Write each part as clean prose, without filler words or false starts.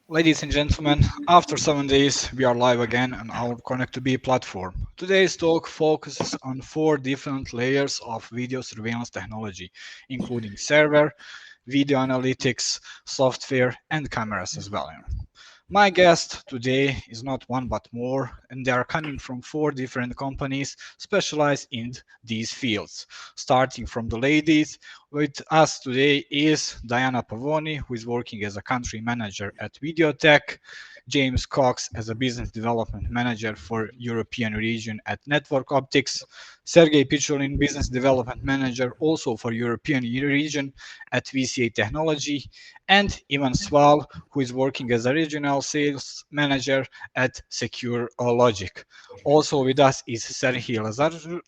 Ladies and gentlemen, after 7 days, we are live again on our Connect2B platform. Today's talk focuses on four different layers of video surveillance technology, including server, video analytics, software, and cameras as well. My guest today is not one but more, and they are coming from four different companies specialized in these fields. Starting from the ladies, with us today is Diana Pavoni, who is working as a country manager at Videotech, James Cox as a business development manager for European region at Network Optics, Sergey Picholin, business development manager also for European region at VCA Technology, and Ivan Sval, who is working as a regional sales manager at Secure Logic. Also with us is Serhiy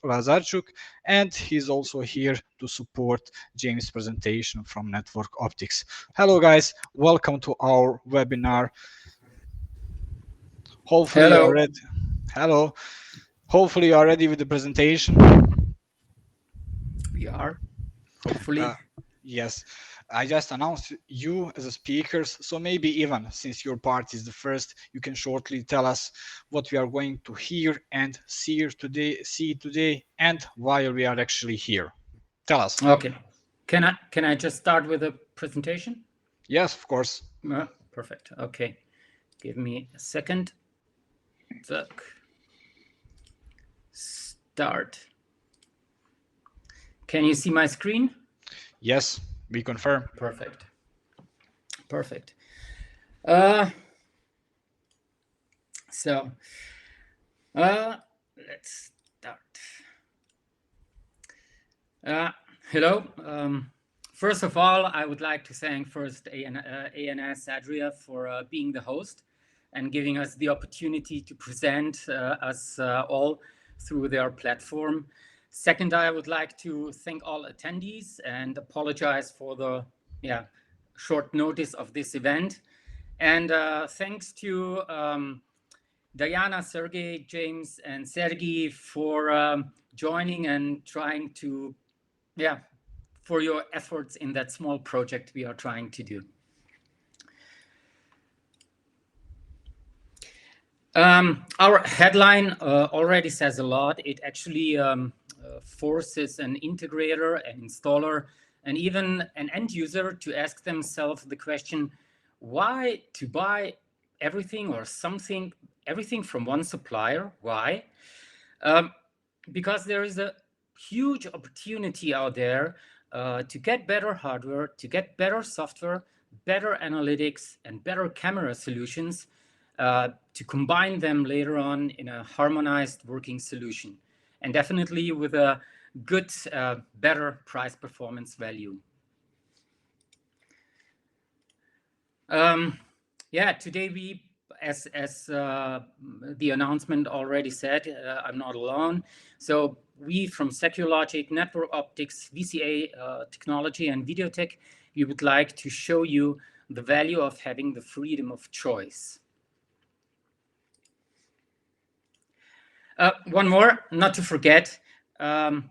Lazarchuk, and he's also here to support James' presentation from Network Optics. Hello, guys. Welcome to our webinar. Hopefully you are Hello. ready. Hello. Hopefully you are ready with the presentation. We are, hopefully. Uh, yes, I just announced you as a speakers. So maybe Ivan, since your part is the first, you can shortly tell us what we are going to hear and see today, and why we are actually here. Tell us. Okay. Can I just start with a presentation? Yes, of course. Perfect. Okay. Give me a second. Look. Start. Can you see my screen? Yes, we confirm. Perfect. Perfect. So let's start. Hello. First of all, I would like to thank first ANS Adria for being the host and giving us the opportunity to present us all through their platform. Second, I would like to thank all attendees and apologize for the short notice of this event. And thanks to Diana, Sergey, James, and Sergey for joining and trying to, for your efforts in that small project we are trying to do. Our headline already says a lot. It actually forces an integrator, an installer, and even an end user to ask themselves the question, why to buy everything or everything from one supplier? Why? Because there is a huge opportunity out there to get better hardware, to get better software, better analytics, and better camera solutions to combine them later on in a harmonized working solution, and definitely with a good, better price performance value. Today we, as the announcement already said, I'm not alone. So we from Secure Logic, Network Optics, VCA Technology, and Videotech, we would like to show you the value of having the freedom of choice. One more, not to forget,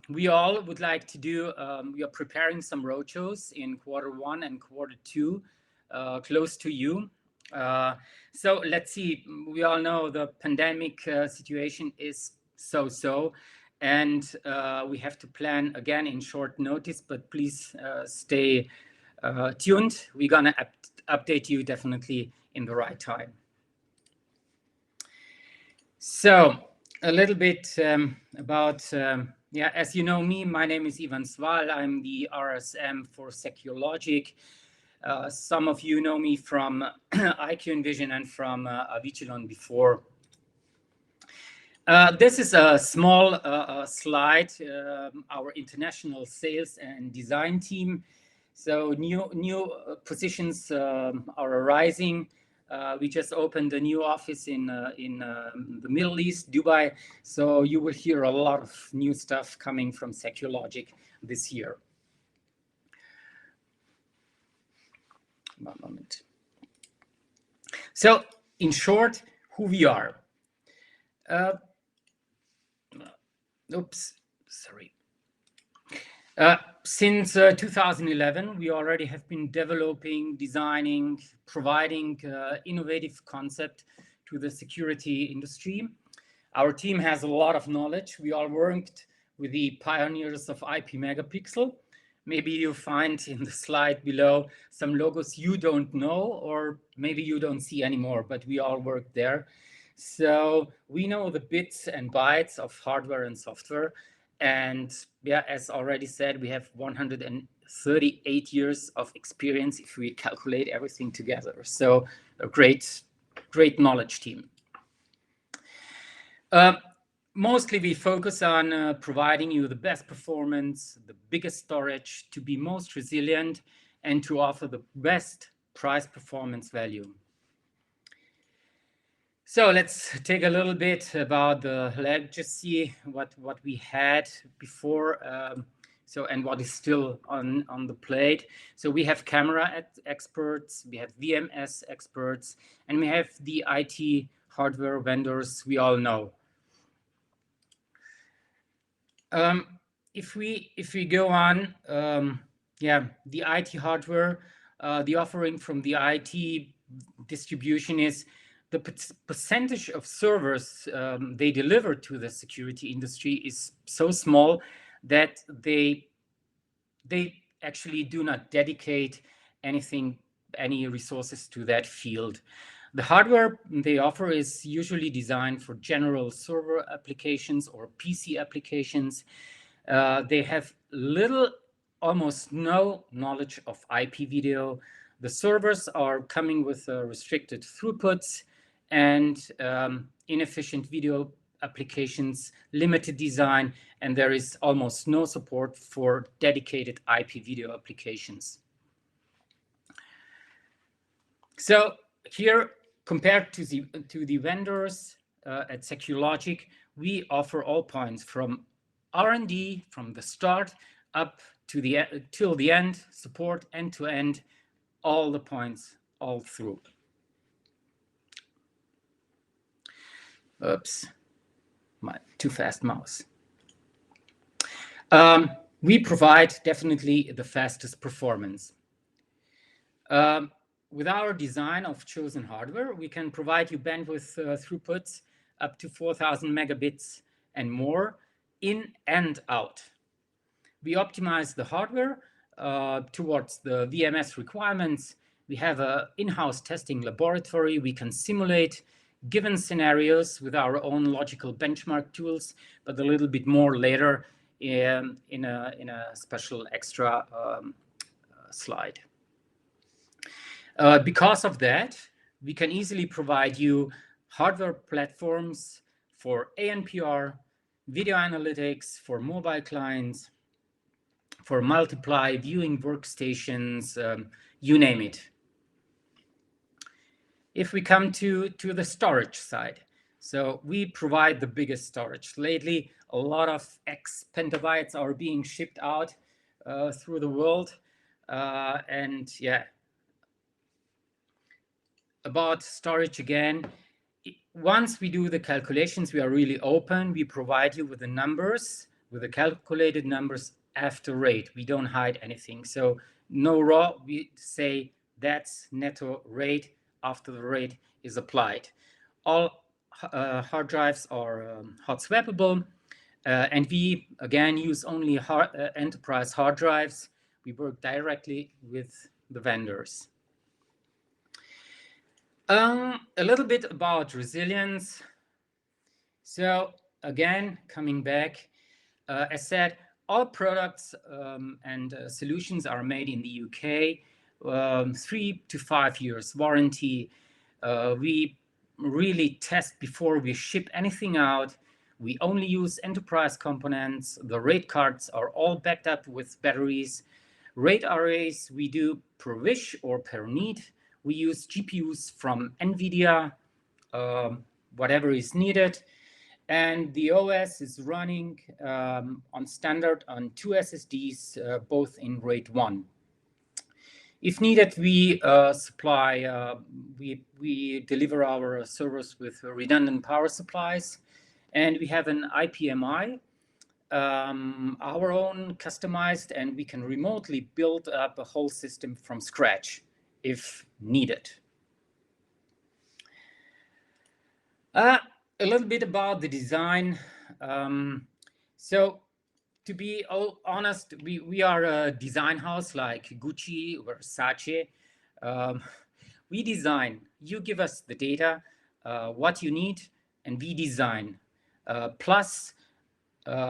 we all would like to do, we are preparing some roadshows in Q1 and Q2, close to you. So let's see, we all know the pandemic situation is so, and we have to plan again in short notice, but please stay tuned. We're gonna update you definitely in the right time. So a little bit about, as you know me, my name is Ivan Sval. I'm the RSM for Secure Logic. Some of you know me from IQ Envision and from Avicilon before. This is a small slide, our international sales and design team. So new positions are arising. We just opened a new office in the Middle East, Dubai. So you will hear a lot of new stuff coming from Secure Logic this year. One moment. So in short, who we are. Oops, sorry. Since 2011, we already have been developing, designing, providing innovative concept to the security industry. Our team has a lot of knowledge. We all worked with the pioneers of IP megapixel. Maybe you find in the slide below some logos you don't know, or maybe you don't see anymore, but we all worked there. So we know the bits and bytes of hardware and software. And yeah, as already said, we have 138 years of experience if we calculate everything together. So a great knowledge team. Mostly we focus on providing you the best performance, the biggest storage, to be most resilient, and to offer the best price performance value. So let's take a little bit about the legacy, what we had before, and what is still on the plate. So we have camera experts, we have VMS experts, and we have the IT hardware vendors we all know. If we go on, the IT hardware, the offering from the IT distribution is the percentage of servers they deliver to the security industry is so small that they actually do not dedicate any resources to that field. The hardware they offer is usually designed for general server applications or PC applications. They have almost no knowledge of IP video. The servers are coming with restricted throughputs and inefficient video applications, limited design, and there is almost no support for dedicated IP video applications. So here, compared to the vendors at SecureLogic, we offer all points from R&D, from the start up to till the end, support end to end, all the points, all through. Oops, my too fast mouse. We provide definitely the fastest performance. With our design of chosen hardware, we can provide you bandwidth throughputs up to 4,000 megabits and more in and out. We optimize the hardware towards the VMS requirements. We have an in-house testing laboratory. We can simulate given scenarios with our own logical benchmark tools, but a little bit more later in a special extra slide. Because of that, we can easily provide you hardware platforms for ANPR, video analytics, for mobile clients, for multiply viewing workstations, you name it. If we come to the storage side, so we provide the biggest storage. Lately, a lot of X petabytes are being shipped out through the world. And yeah, about storage again, once we do the calculations, we are really open. We provide you with the numbers, with the calculated numbers after rate. We don't hide anything. So no raw, we say that's netto rate after the rate is applied. All hard drives are hot swappable. And we, again, use only enterprise hard drives. We work directly with the vendors. A little bit about resilience. So again, coming back, as said, all products and solutions are made in the UK, 3 to 5 years warranty. We really test before we ship anything out. We only use enterprise components. The RAID cards are all backed up with batteries. RAID arrays we do per wish or per need. We use GPUs from NVIDIA, whatever is needed. And the OS is running on standard on 2 SSDs, both in RAID 1. If needed, we supply, we deliver our servers with redundant power supplies. And we have an IPMI our own customized, and we can remotely build up a whole system from scratch if needed. A little bit about the design. So to be honest, we are a design house like Gucci or Versace. We design, you give us the data, what you need, and we design. Plus,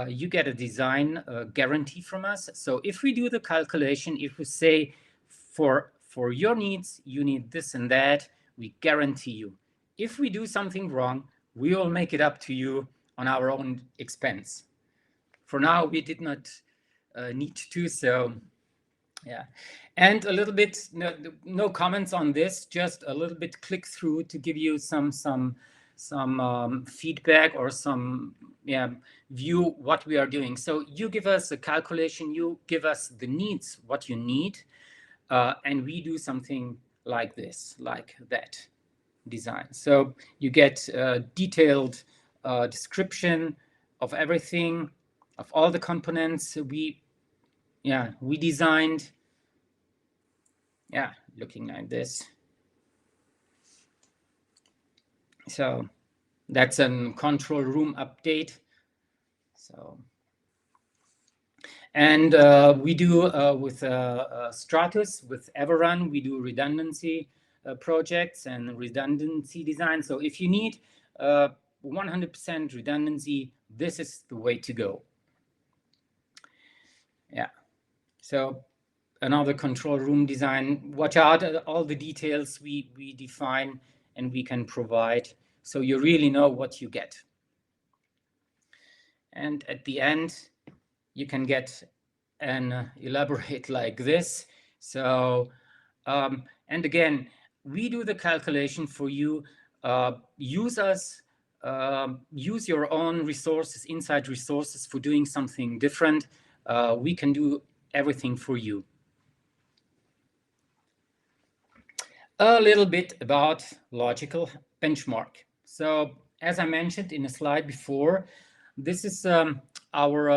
you get a design guarantee from us. So if we do the calculation, if we say for your needs, you need this and that, we guarantee you. If we do something wrong, we will make it up to you on our own expense. For now, we did not need to, so yeah. And a little bit, no comments on this, just a little bit click through to give you some feedback or some view what we are doing. So you give us a calculation, you give us the needs, what you need, and we do something like this, like that design. So you get a detailed description of everything, of all the components we designed. Yeah, looking like this. So that's a control room update. So, and we do with Stratus, with Everrun, we do redundancy projects and redundancy design. So if you need 100% redundancy, this is the way to go. Yeah. So another control room design. Watch out all the details we define and we can provide, so you really know what you get. And at the end, you can get an elaborate like this. So, and again, we do the calculation for you. Use us, use your own resources, inside resources for doing something different. We can do everything for you. A little bit about logical benchmark. So as I mentioned in a slide before, this is our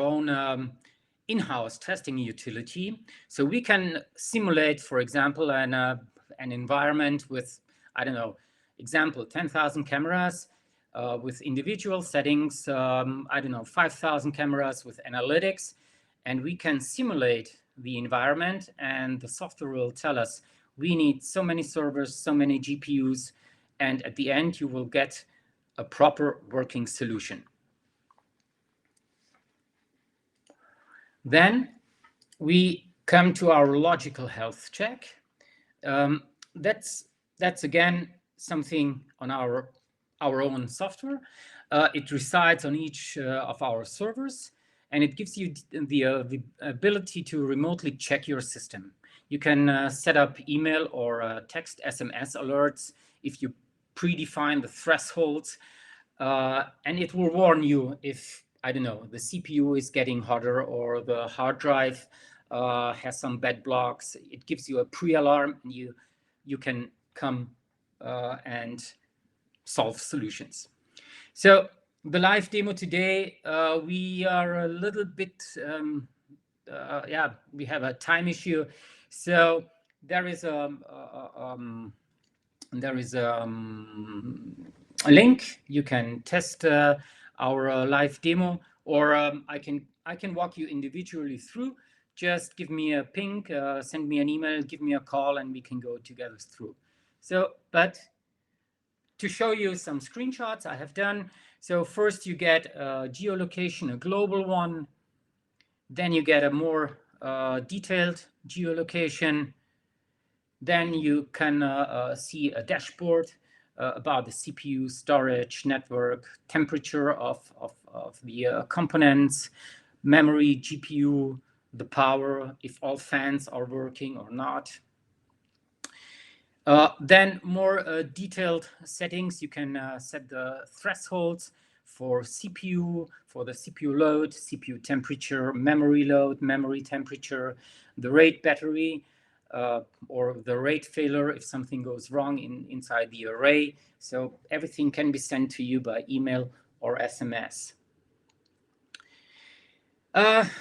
own in-house testing utility. So we can simulate, for example, an environment with, I don't know, example, 10,000 cameras with individual settings, I don't know, 5,000 cameras with analytics, and we can simulate the environment, and the software will tell us we need so many servers, so many GPUs, and at the end you will get a proper working solution. Then we come to our logical health check. That's again something on our own software. It resides on each of our servers, and it gives you the ability to remotely check your system. You can set up email or text SMS alerts if you predefine the thresholds, and it will warn you if, I don't know, the CPU is getting hotter or the hard drive has some bad blocks. It gives you a pre-alarm, and you can come and solve solutions. So the live demo today, we are a little bit, we have a time issue. So there is a link. You can test our live demo, or I can walk you individually through. Just give me a ping, send me an email, give me a call, and we can go together through. So, but to show you some screenshots I have done. So first you get a geolocation, a global one. Then you get a more detailed geolocation. Then you can see a dashboard about the CPU, storage, network, temperature of the components, memory, GPU, the power, if all fans are working or not. Then more detailed settings. You can set the thresholds for CPU, for the CPU load, CPU temperature, memory load, memory temperature, the RAID battery, or the RAID failure if something goes wrong inside the array. So everything can be sent to you by email or SMS.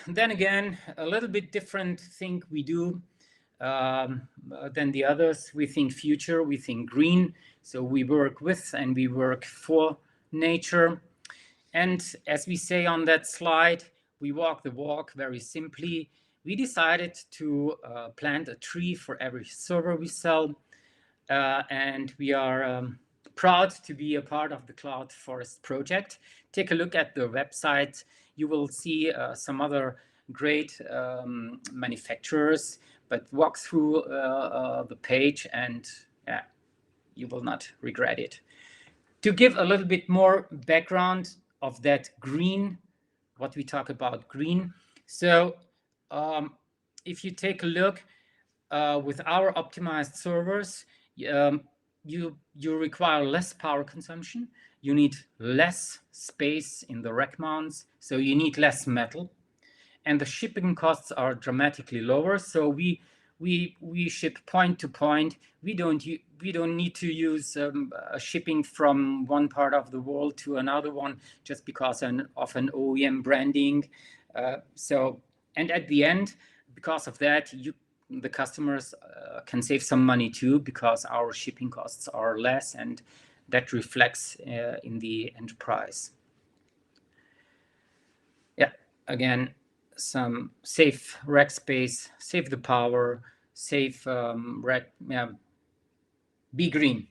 Then again, a little bit different thing we do than the others. We think future, we think green. So we work with and we work for nature. And as we say on that slide, we walk the walk very simply. We decided to plant a tree for every server we sell. And we are proud to be a part of the Cloud Forest project. Take a look at the website. You will see some other great manufacturers, but walk through the page and yeah, you will not regret it. To give a little bit more background of that green, what we talk about green. So if you take a look with our optimized servers, you require less power consumption. You need less space in the rack mounts, so you need less metal, and the shipping costs are dramatically lower. So we ship point to point. We don't need to use shipping from one part of the world to another one just because of an OEM branding. And at the end, because of that, the customers can save some money too, because our shipping costs are less, and that reflects in the end price. Yeah, again, some save rack space, save the power, save rack, be green.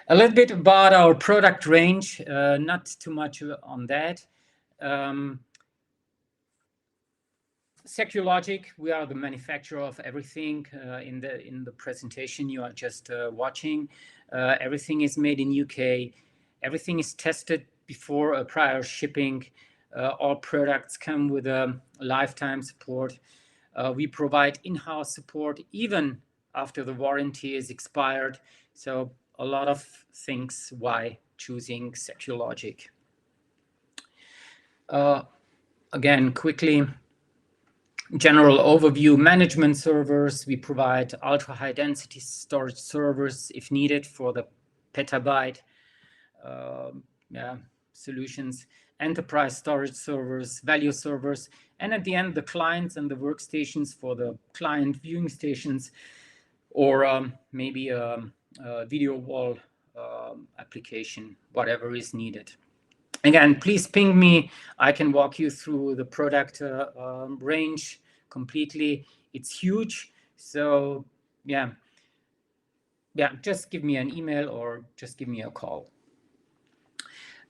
A little bit about our product range, not too much on that. SecureLogic, we are the manufacturer of everything in the presentation you are just watching. Everything is made in UK. Everything is tested before prior shipping. All products come with a lifetime support. We provide in-house support even after the warranty is expired. So a lot of things why choosing SecureLogic. Again, quickly, general overview: management servers. We provide ultra high density storage servers if needed for the petabyte solutions, enterprise storage servers, value servers, and at the end, the clients and the workstations for the client viewing stations, or maybe a video wall application, whatever is needed. Again, please ping me. I can walk you through the product range completely. It's huge. So yeah, just give me an email or just give me a call.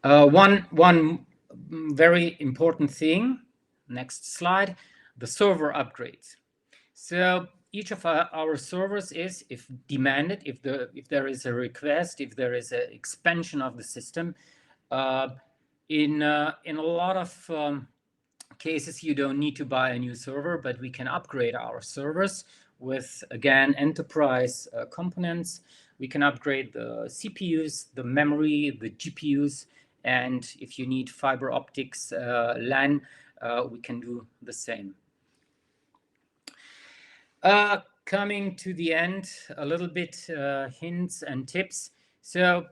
One very important thing, next slide, the server upgrades. So each of our servers is, if demanded, if there is a request, if there is an expansion of the system, in a lot of cases, you don't need to buy a new server, but we can upgrade our servers with, again, enterprise components. We can upgrade the CPUs, the memory, the GPUs, and if you need fiber optics LAN, we can do the same. Coming to the end, a little bit hints and tips. So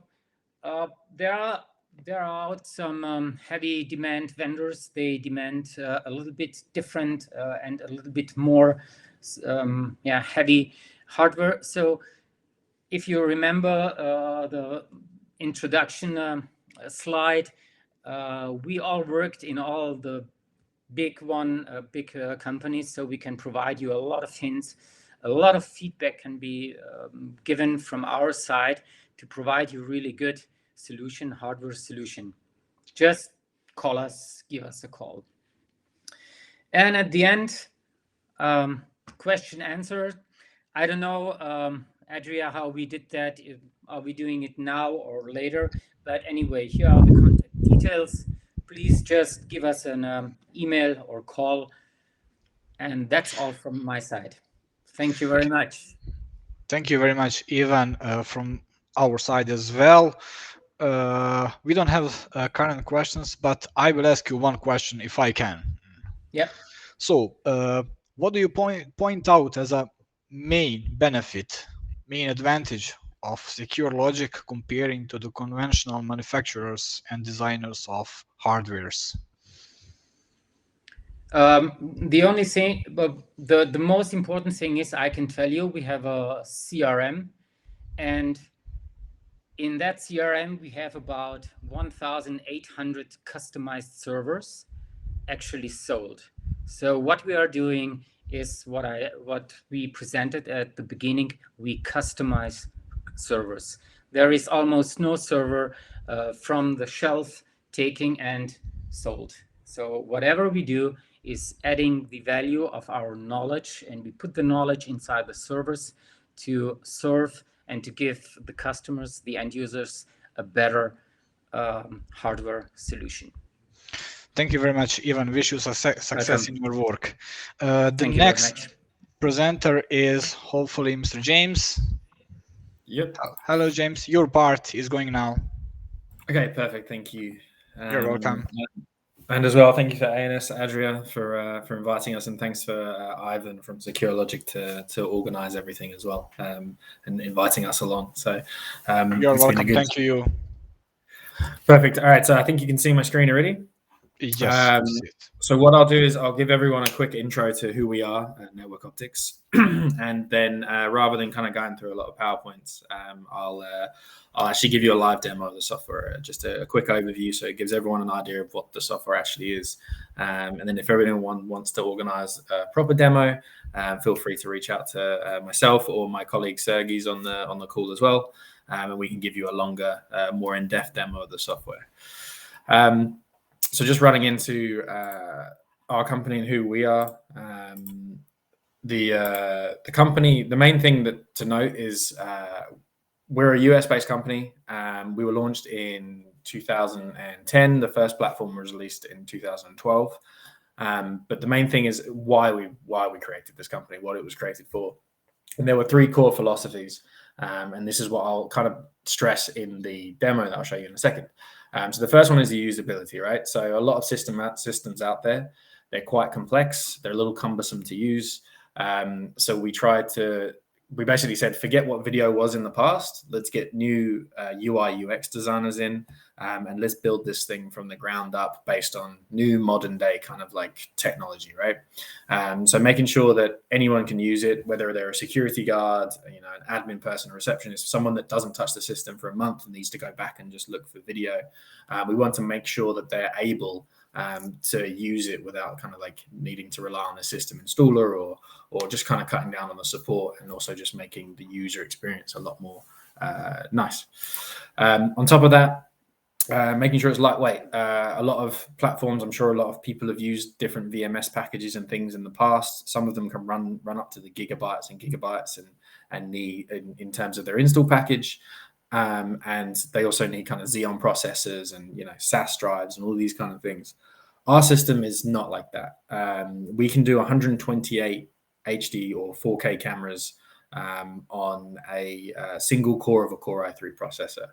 there are some heavy demand vendors. They demand a little bit different and a little bit more heavy hardware. So if you remember the introduction slide, we all worked in all the big companies, so we can provide you a lot of hints. A lot of feedback can be given from our side to provide you really good solution, hardware solution. Just call us, give us a call. And at the end, question answered. I don't know, Adria, how we did that. Are we doing it now or later? But anyway, here are the contact details. Please just give us an email or call. And that's all from my side. Thank you very much. Thank you very much, Ivan, from our side as well. We don't have current questions, but I will ask you one question if I can. Yep. So, what do you point out as a main benefit, main advantage of SecureLogic comparing to the conventional manufacturers and designers of hardwares? The only thing, but the most important thing is I can tell you we have a CRM, and in that CRM we have about 1,800 customized servers actually sold. So what we are doing is what we presented at the beginning. We customize servers. There is almost no server from the shelf taking and sold. So whatever we do is adding the value of our knowledge, and we put the knowledge inside the servers to serve and to give the customers, the end users, a better hardware solution. Thank you very much, Ivan. Wish you success Welcome. in your work. The Thank you very next much. presenter is hopefully Mr. James. Yep. Hello, James. Your part is going now. Okay, perfect. Thank you. You're welcome. And as well, thank you for ANS, Adria, for inviting us, and thanks for Ivan from Secure Logic to organize everything as well, and inviting us along. So You're it's been welcome. Thank you. Perfect. All right, so I think you can see my screen already. Yes. So what I'll do is I'll give everyone a quick intro to who we are at Network Optics, and then rather than kind of going through a lot of PowerPoints, I'll actually give you a live demo of the software, just a quick overview, so it gives everyone an idea of what the software actually is. And then if everyone wants to organize a proper demo, feel free to reach out to myself or my colleague Sergey's on the call as well, and we can give you a longer, more in-depth demo of the software. So just running into our company and who we are, the company, the main thing to note is we're a US-based company. We were launched in 2010. The first platform was released in 2012. But the main thing is why we created this company, what it was created for. And there were three core philosophies. And this is what I'll kind of stress in the demo that I'll show you in a second. So the first one is the usability, right? So a lot of systems out there, they're quite complex. They're a little cumbersome to use. So we basically said, forget what video was in the past. Let's get new UI UX designers in, and let's build this thing from the ground up based on new modern day kind of like technology, right? So making sure that anyone can use it, whether they're a security guard, an admin person, a receptionist, someone that doesn't touch the system for a month and needs to go back and just look for video. We want to make sure that they're able to use it without kind of like needing to rely on a system installer or just kind of cutting down on the support, and also just making the user experience a lot more nice. On top of that, making sure it's lightweight. A lot of platforms, I'm sure a lot of people have used different VMS packages and things in the past. Some of them can run up to the gigabytes and gigabytes and need in terms of their install package. And they also need kind of Xeon processors and SAS drives and all these kind of things. Our system is not like that. We can do 128 HD or 4K cameras on a single core of a Core i3 processor.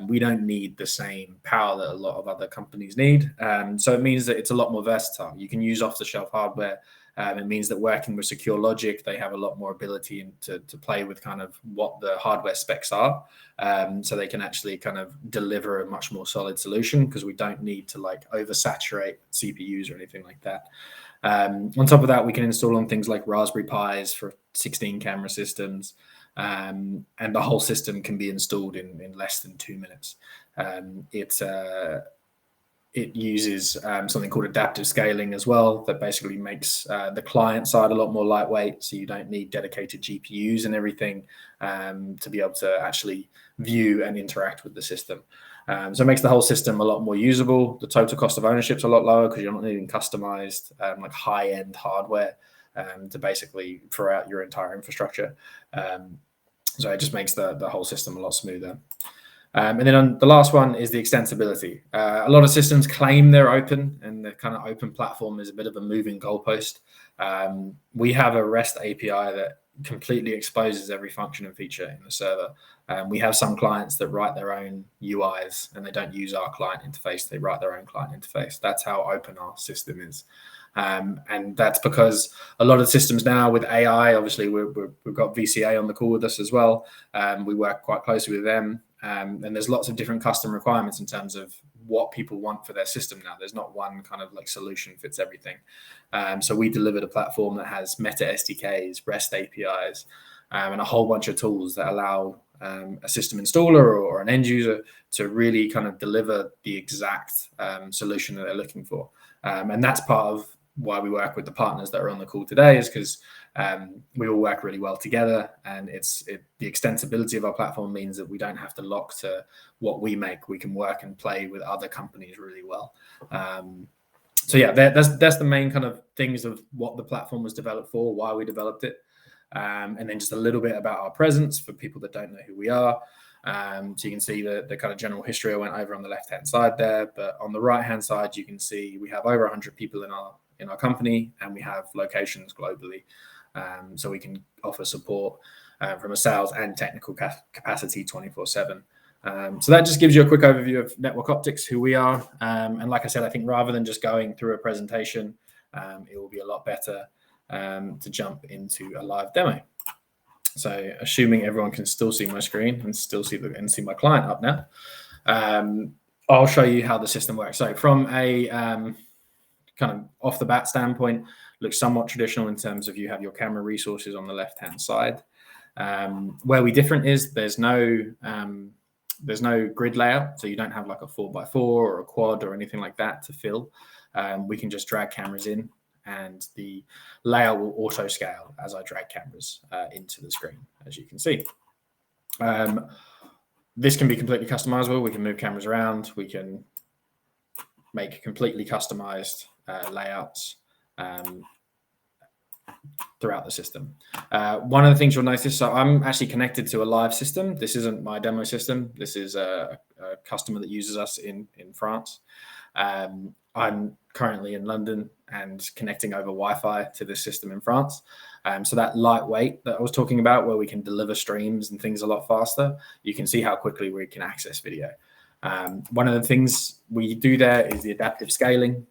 We don't need the same power that a lot of other companies need. So it means that it's a lot more versatile. You can use off-the-shelf hardware. It means that working with Secure Logic, they have a lot more ability to play with kind of what the hardware specs are. So they can actually kind of deliver a much more solid solution, because we don't need to like oversaturate CPUs or anything like that. On top of that, we can install on things like Raspberry Pis for 16 camera systems. And the whole system can be installed in less than 2 minutes. It uses something called adaptive scaling as well, that basically makes the client side a lot more lightweight, so you don't need dedicated GPUs and everything to be able to actually view and interact with the system. So it makes the whole system a lot more usable. The total cost of ownership is a lot lower, because you're not needing customized like high-end hardware to basically throw out your entire infrastructure. So it just makes the whole system a lot smoother. And then the last one is the extensibility. A lot of systems claim they're open, and the kind of open platform is a bit of a moving goalpost. We have a REST API that completely exposes every function and feature in the server. We have some clients that write their own UIs, and they don't use our client interface. They write their own client interface. That's how open our system is. And that's because a lot of systems now with AI, obviously we've got VCA on the call with us as well. We work quite closely with them. And there's lots of different custom requirements in terms of what people want for their system now. There's not one kind of like solution fits everything. So we delivered a platform that has Meta SDKs, REST APIs, and a whole bunch of tools that allow a system installer or an end user to really kind of deliver the exact solution that they're looking for. And that's part of why we work with the partners that are on the call today, is because we all work really well together, and the extensibility of our platform means that we don't have to lock to what we make. We can work and play with other companies really well. So yeah, that's the main kind of things of what the platform was developed for, why we developed it, and then just a little bit about our presence for people that don't know who we are. So you can see the kind of general history I went over on the left-hand side there, but on the right-hand side, you can see we have over 100 people in our company, and we have locations globally. So we can offer support from a sales and technical capacity 24/7. So that just gives you a quick overview of Network Optics, who we are. And like I said, I think rather than just going through a presentation, it will be a lot better to jump into a live demo. So assuming everyone can still see my screen and still see my client up now, I'll show you how the system works. So from a kind of off the bat standpoint, looks somewhat traditional in terms of you have your camera resources on the left-hand side. Where we different is there's no grid layout, so you don't have like a 4x4 or a quad or anything like that to fill. We can just drag cameras in, and the layout will auto scale as I drag cameras into the screen, as you can see. This can be completely customizable. We can move cameras around. We can make completely customized layouts throughout the system. One of the things you'll notice, so I'm actually connected to a live system. This isn't my demo system. This is a customer that uses us in France. I'm currently in London and connecting over Wi-Fi to this system in France. So that lightweight that I was talking about, where we can deliver streams and things a lot faster, you can see how quickly we can access video. One of the things we do there is the adaptive scaling.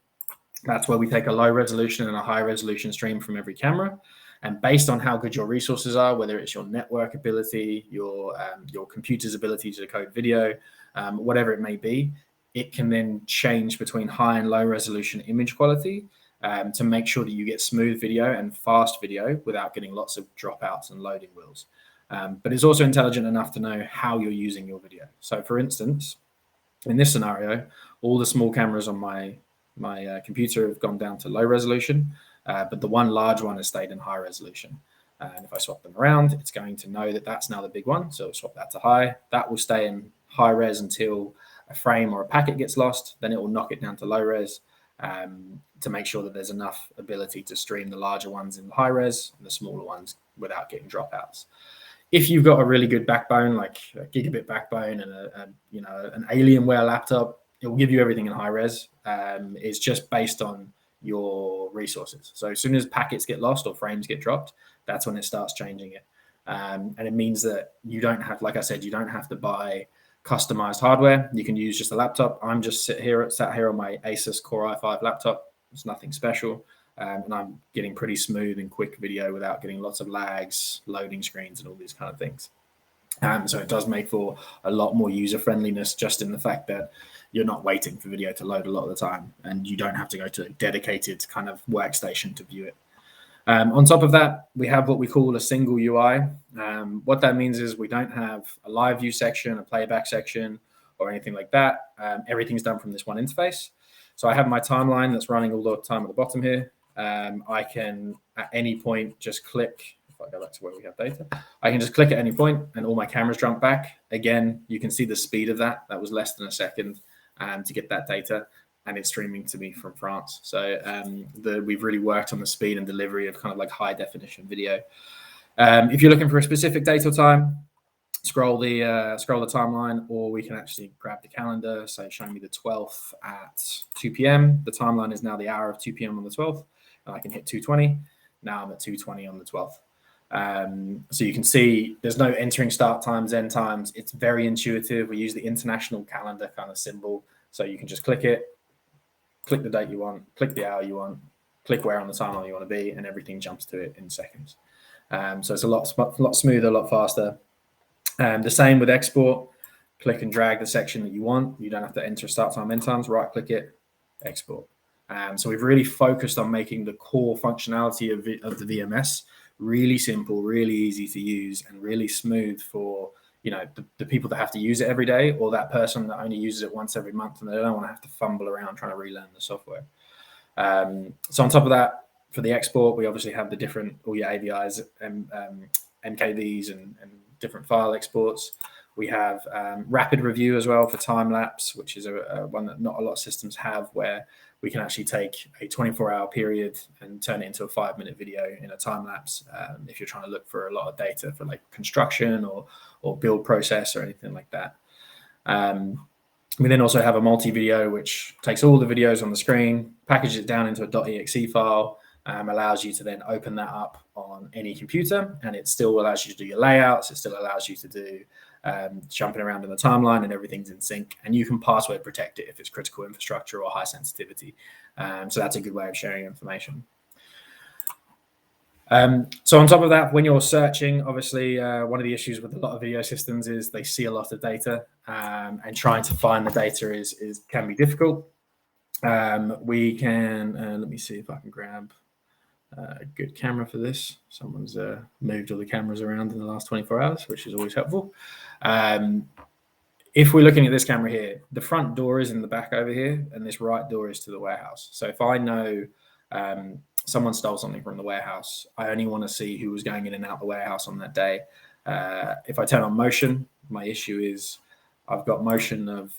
That's where we take a low resolution and a high resolution stream from every camera. And based on how good your resources are, whether it's your network ability, your computer's ability to decode video, whatever it may be, it can then change between high and low resolution image quality to make sure that you get smooth video and fast video without getting lots of dropouts and loading wheels. But it's also intelligent enough to know how you're using your video. So for instance, in this scenario, all the small cameras on my computer have gone down to low resolution, but the one large one has stayed in high resolution. And if I swap them around, it's going to know that that's now the big one. So swap that to high. That will stay in high res until a frame or a packet gets lost. Then it will knock it down to low res to make sure that there's enough ability to stream the larger ones in high res and the smaller ones without getting dropouts. If you've got a really good backbone, like a gigabit backbone and an Alienware laptop, it will give you everything in high res. It's just based on your resources. So as soon as packets get lost or frames get dropped, that's when it starts changing it. And it means that you don't have, like I said, you don't have to buy customized hardware. You can use just a laptop. I'm just sat here on my Asus Core i5 laptop. It's nothing special. And I'm getting pretty smooth and quick video without getting lots of lags, loading screens, and all these kind of things. So it does make for a lot more user friendliness, just in the fact that you're not waiting for video to load a lot of the time, and you don't have to go to a dedicated kind of workstation to view it. On top of that, we have what we call a single UI. What that means is we don't have a live view section, a playback section, or anything like that. Everything's done from this one interface. So I have my timeline that's running all the time at the bottom here. I can, at any point, just click. If I go back to where we have data, I can just click at any point and all my cameras jump back. Again, you can see the speed of that. That was less than a second to get that data, and it's streaming to me from France. So we've really worked on the speed and delivery of kind of like high definition video. If you're looking for a specific date or time, scroll the timeline, or we can actually grab the calendar. So show me the 12th at 2 p.m. The timeline is now the hour of 2 p.m. on the 12th, and I can hit 2:20. Now I'm at 2:20 on the 12th. So you can see there's no entering start times, end times. It's very intuitive. We use the international calendar kind of symbol. So you can just click it, click the date you want, click the hour you want, click where on the timeline you want to be, and everything jumps to it in seconds. So it's a lot smoother, a lot faster. The same with export. click and drag the section that you want. You don't have to enter start time, end times, right click it, export. So we've really focused on making the core functionality of the VMS really simple, really easy to use, and really smooth for the people that have to use it every day, or that person that only uses it once every month and they don't want to have to fumble around trying to relearn the software. So on top of that, for the export, we obviously have the different all your AVIs and MKVs and different file exports. We have rapid review as well for time lapse, which is a one that not a lot of systems have, where we can actually take a 24-hour period and turn it into a 5-minute video in a time lapse. If you're trying to look for a lot of data for like construction or build process or anything like that. We then also have a multi-video, which takes all the videos on the screen, packages it down into a .exe file, allows you to then open that up on any computer, and it still allows you to do your layouts. It still allows you to do jumping around in the timeline, and everything's in sync, and you can password protect it if it's critical infrastructure or high sensitivity. So that's a good way of sharing information. So on top of that, when you're searching, obviously one of the issues with a lot of video systems is they see a lot of data, and trying to find the data can be difficult. We can let me see if I can grab a good camera for this. Someone's moved all the cameras around in the last 24 hours, which is always helpful. If we're looking at this camera here, the front door is in the back over here, and this right door is to the warehouse. So if I know someone stole something from the warehouse, I only want to see who was going in and out the warehouse on that day. If I turn on motion, my issue is I've got motion of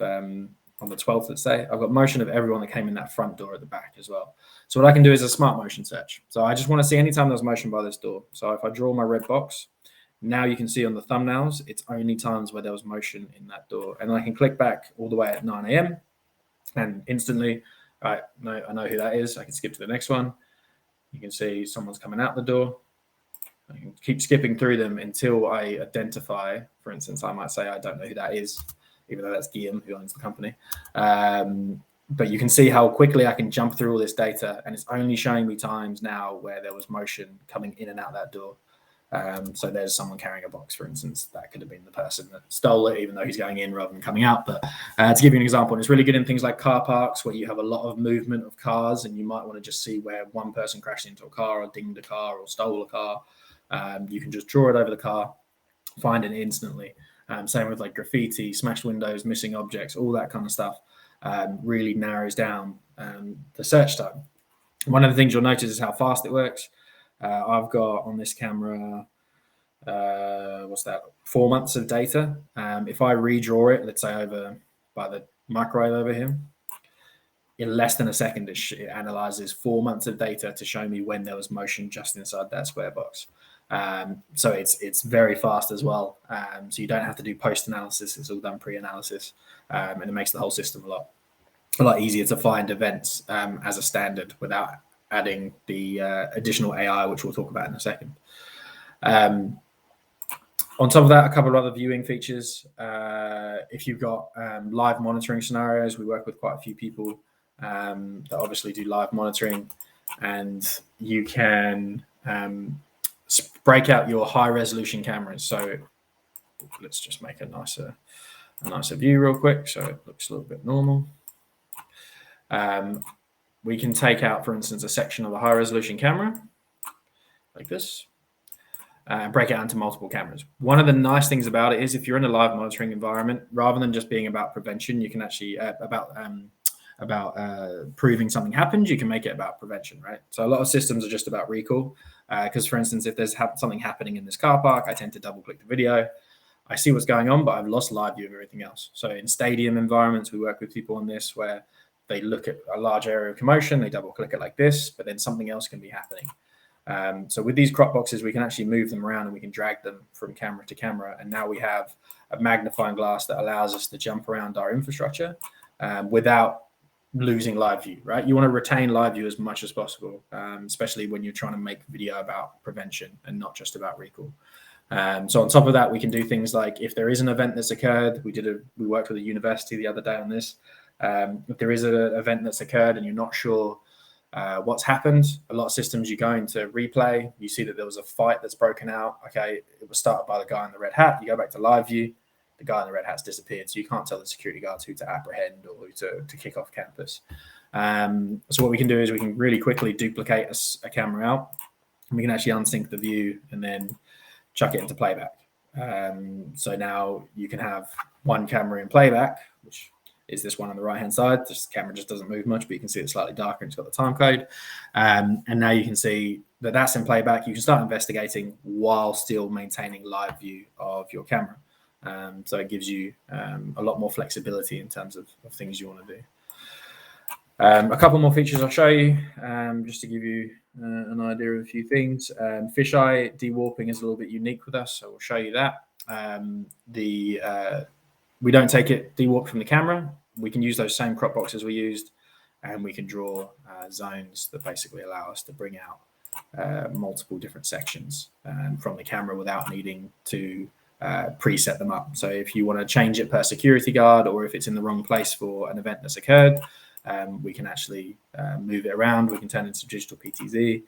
on the 12th, let's say, I've got motion of everyone that came in that front door at the back as well. So what I can do is a smart motion search. So I just want to see anytime there's motion by this door. So if I draw my red box, now you can see on the thumbnails, it's only times where there was motion in that door. And I can click back all the way at 9 a.m. and instantly, I know who that is. I can skip to the next one. You can see someone's coming out the door. I can keep skipping through them until I identify, for instance, I might say, I don't know who that is, even though that's Guillaume who owns the company. But you can see how quickly I can jump through all this data, and it's only showing me times now where there was motion coming in and out that door. So there's someone carrying a box, for instance. That could have been the person that stole it, even though he's going in rather than coming out. But to give you an example, and it's really good in things like car parks where you have a lot of movement of cars, and you might want to just see where one person crashed into a car or dinged a car or stole a car. You can just draw it over the car, find it instantly. Same with like graffiti, smashed windows, missing objects, all that kind of stuff. Really narrows down the search time. One of the things you'll notice is how fast it works. I've got on this camera, 4 months of data. If I redraw it, let's say over by the microwave over here, in less than a second, it analyzes 4 months of data to show me when there was motion just inside that square box. So it's very fast as well. So you don't have to do post-analysis. It's all done pre-analysis. And it makes the whole system a lot easier to find events as a standard without adding the additional AI, which we'll talk about in a second. On top of that, a couple of other viewing features. If you've got live monitoring scenarios, we work with quite a few people that obviously do live monitoring, and you can break out your high resolution cameras. So let's just make a nicer view real quick so it looks a little bit normal. We can take out, for instance, a section of the high resolution camera like this, break it out into multiple cameras. One of the nice things about it is if you're in a live monitoring environment, rather than just being about prevention, you can actually about proving something happened, you can make it about prevention, right? So a lot of systems are just about recall. Because for instance, if there's something happening in this car park, I tend to double click the video. I see what's going on, but I've lost live view of everything else. So in stadium environments, we work with people on this where they look at a large area of commotion, they double click it like this, but then something else can be happening. So with these crop boxes, we can actually move them around and we can drag them from camera to camera. And now we have a magnifying glass that allows us to jump around our infrastructure without losing live view, right? You want to retain live view as much as possible, especially when you're trying to make video about prevention and not just about recall. So on top of that, we can do things like if there is an event that's occurred, we worked with a university the other day on this. If there is an event that's occurred and you're not sure what's happened, a lot of systems you go into replay, you see that there was a fight that's broken out. Okay, it was started by the guy in the red hat. You go back to live view, the guy in the red hat's disappeared, so you can't tell the security guards who to apprehend or who to kick off campus. So what we can do is we can really quickly duplicate a camera out, and we can actually unsync the view and then chuck it into playback. So now you can have one camera in playback, which is this one on the right-hand side. This camera just doesn't move much, but you can see it's slightly darker and it's got the time code. And now you can see that that's in playback. You can start investigating while still maintaining live view of your camera. So it gives you a lot more flexibility in terms of things you want to do. A couple more features I'll show you, just to give you an idea of a few things. Fisheye De-Warping is a little bit unique with us, so we'll show you that. We don't take it de-warped from the camera. We can use those same crop boxes we used, and we can draw zones that basically allow us to bring out multiple different sections from the camera without needing to preset them up. So if you want to change it per security guard, or if it's in the wrong place for an event that's occurred, we can actually move it around. We can turn it into digital PTZ,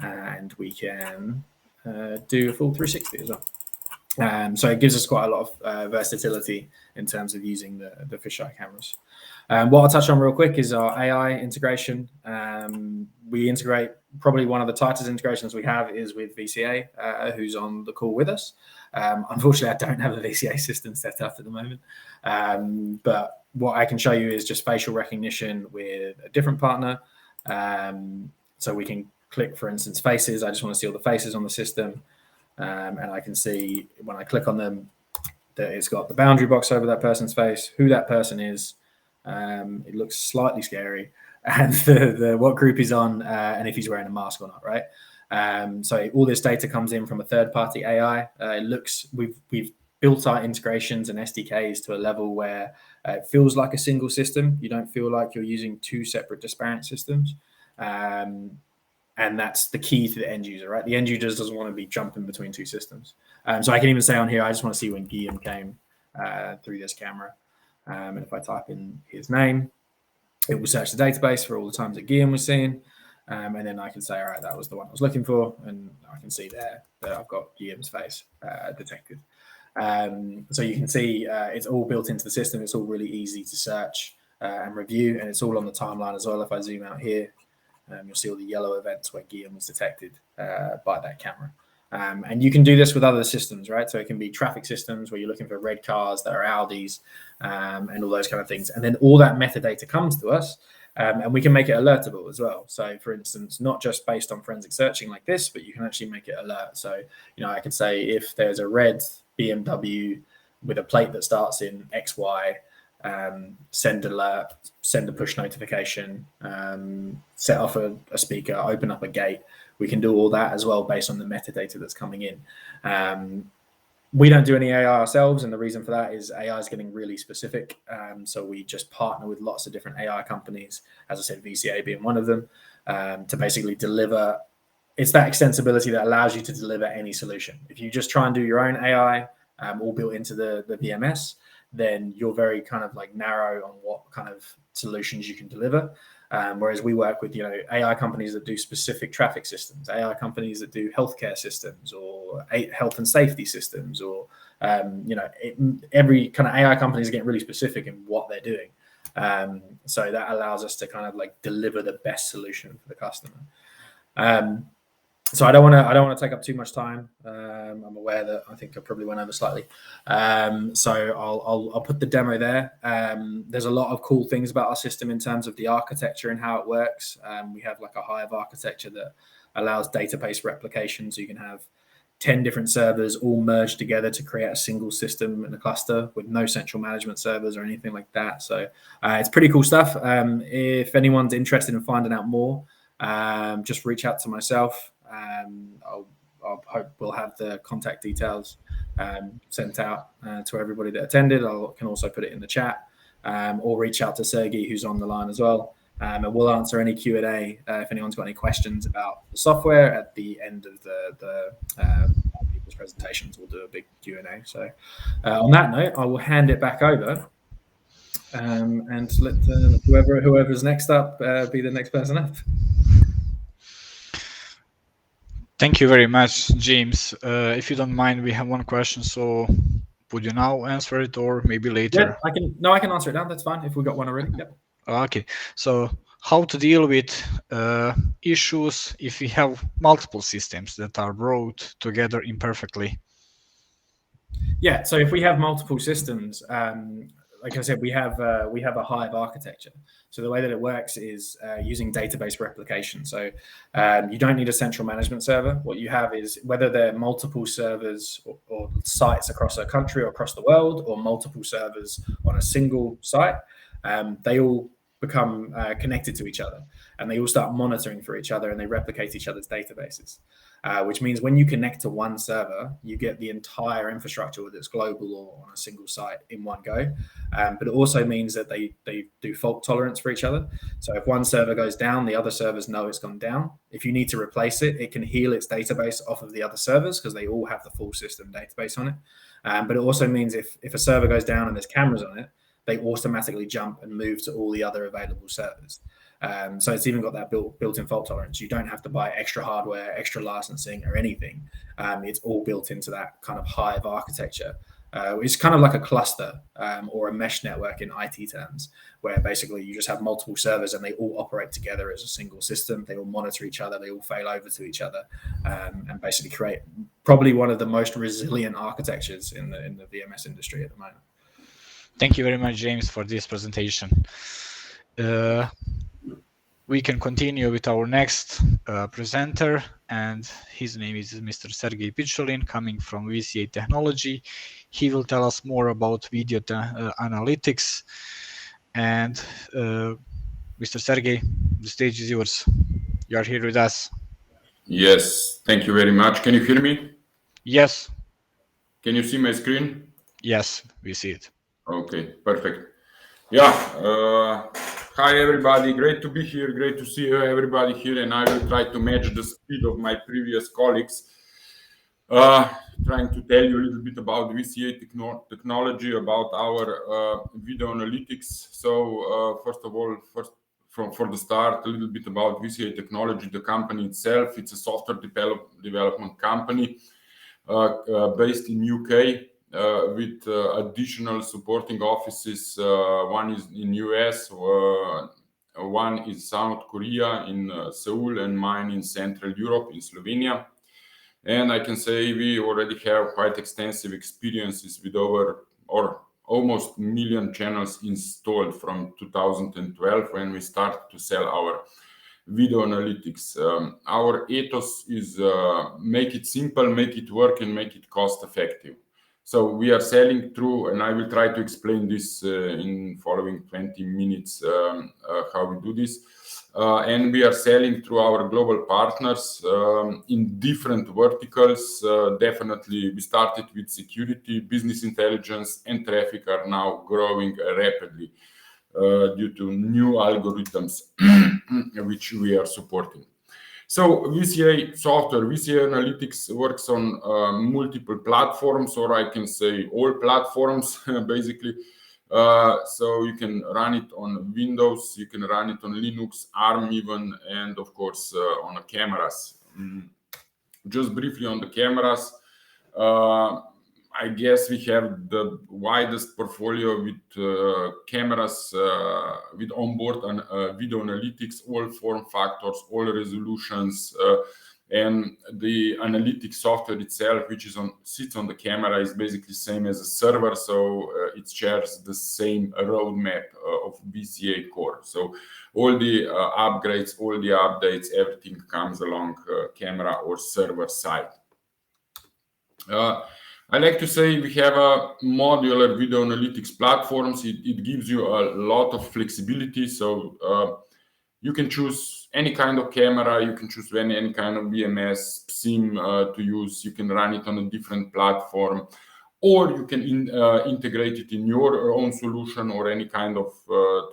and we can do a full 360 as well. So it gives us quite a lot of versatility in terms of using the fisheye cameras. What I'll touch on real quick is our AI integration. We integrate, probably one of the tightest integrations we have is with VCA, who's on the call with us. Unfortunately, I don't have a VCA system set up at the moment. But what I can show you is just facial recognition with a different partner. So we can click, for instance, faces. I just want to see all the faces on the system. And I can see when I click on them that it's got the boundary box over that person's face, who that person is. It looks slightly scary, and what group he's on, and if he's wearing a mask or not, right? So all this data comes in from a third-party AI. We've built our integrations and SDKs to a level where it feels like a single system. You don't feel like you're using two separate disparate systems. And that's the key to the end user, right? The end user doesn't want to be jumping between two systems. So I can even say on here, I just want to see when Guillaume came through this camera. And if I type in his name, it will search the database for all the times that Guillaume was seen. And then I can say, all right, that was the one I was looking for. And I can see there that I've got Guillaume's face detected. So you can see it's all built into the system. It's all really easy to search and review. And it's all on the timeline as well. If I zoom out here, you'll see all the yellow events where Guillaume was detected by that camera. And you can do this with other systems, right? So it can be traffic systems where you're looking for red cars that are Audis and all those kind of things. And then all that metadata comes to us, and we can make it alertable as well. So for instance, not just based on forensic searching like this, but you can actually make it alert. So, I can say if there's a red BMW with a plate that starts in XY, send alert, send a push notification, set off a speaker, open up a gate. We can do all that as well based on the metadata that's coming in. We don't do any AI ourselves, and the reason for that is AI is getting really specific. So we just partner with lots of different AI companies, as I said, VCA being one of them, to basically deliver. It's that extensibility that allows you to deliver any solution. If you just try and do your own AI, all built into the VMS, then you're very kind of like narrow on what kind of solutions you can deliver. Whereas we work with, AI companies that do specific traffic systems, AI companies that do healthcare systems or health and safety systems, or, every kind of AI companies are getting really specific in what they're doing. So that allows us to kind of like deliver the best solution for the customer. So I don't want to take up too much time. I'm aware that I think I probably went over slightly. So I'll put the demo there. There's a lot of cool things about our system in terms of the architecture and how it works. We have like a Hive architecture that allows database replication. So you can have 10 different servers all merged together to create a single system in a cluster with no central management servers or anything like that. So it's pretty cool stuff. If anyone's interested in finding out more, just reach out to myself. I'll hope we'll have the contact details sent out to everybody that attended. I can also put it in the chat, or reach out to Sergey, who's on the line as well, and we'll answer any Q&A if anyone's got any questions about the software at the end of the people's presentations. We'll do a big Q&A. So on that note, I will hand it back over and let whoever's next up be the next person up. Thank you very much, James. If you don't mind, we have one question. So Would you now answer it or maybe later? Yeah, I can. No, I can answer it now. That's fine if we got one already. Yep. Okay, so how to deal with issues if we have multiple systems that are brought together imperfectly? Yeah. So if we have multiple systems, like I said, we have a Hive architecture. So the way that it works is using database replication. So you don't need a central management server. What you have is whether they're multiple servers or sites across a country or across the world, or multiple servers on a single site, they all become connected to each other, and they all start monitoring for each other, and they replicate each other's databases. Which means when you connect to one server, you get the entire infrastructure, whether it's global or on a single site, in one go. But it also means that they do fault tolerance for each other. So if one server goes down, the other servers know it's gone down. If you need to replace it, it can heal its database off of the other servers because they all have the full system database on it. But it also means if a server goes down and there's cameras on it, they automatically jump and move to all the other available servers. So it's even got that built-in fault tolerance. You don't have to buy extra hardware, extra licensing, or anything. It's all built into that kind of Hive architecture. It's kind of like a cluster or a mesh network in IT terms, where basically you just have multiple servers and they all operate together as a single system. They all monitor each other. They all fail over to each other, and basically create probably one of the most resilient architectures in the VMS industry at the moment. Thank you very much, James, for this presentation. We can continue with our next presenter, and his name is Mr. Sergey Picholin, coming from VCA Technology. He will tell us more about video analytics. And Mr. Sergey, the stage is yours. You are here with us. Yes, thank you very much. Can you hear me? Yes. Can you see my screen? Yes, we see it. Okay, perfect. Yeah, hi everybody, great to be here, great to see everybody here, and I will try to match the speed of my previous colleagues, trying to tell you a little bit about VCA technology, about our video analytics. So first of all, for the start, a little bit about VCA technology, the company itself. It's a software development company based in UK. With additional supporting offices. One is in US, one is South Korea in Seoul, and mine in Central Europe in Slovenia. And I can say we already have quite extensive experiences with over or almost a million channels installed from 2012 when we started to sell our video analytics. Our ethos is make it simple, make it work, and make it cost effective. So we are selling through, and I will try to explain this in following 20 minutes how we do this. And we are selling through our global partners in different verticals. Definitely, we started with security, business intelligence, and traffic are now growing rapidly due to new algorithms which we are supporting. So VCA software, VCA analytics works on multiple platforms, or I can say all platforms, basically. So you can run it on Windows, you can run it on Linux, ARM even, and of course on the cameras. Just briefly on the cameras, I guess we have the widest portfolio with cameras with onboard and video analytics, all form factors, all resolutions, and the analytics software itself, which sits on the camera, is basically same as a server, so it shares the same roadmap of VCA core. So all the upgrades, all the updates, everything comes along camera or server side. I like to say we have a modular video analytics platforms. It gives you a lot of flexibility. So you can choose any kind of camera, you can choose any kind of VMS SIM to use. You can run it on a different platform, or you can integrate it in your own solution or any kind of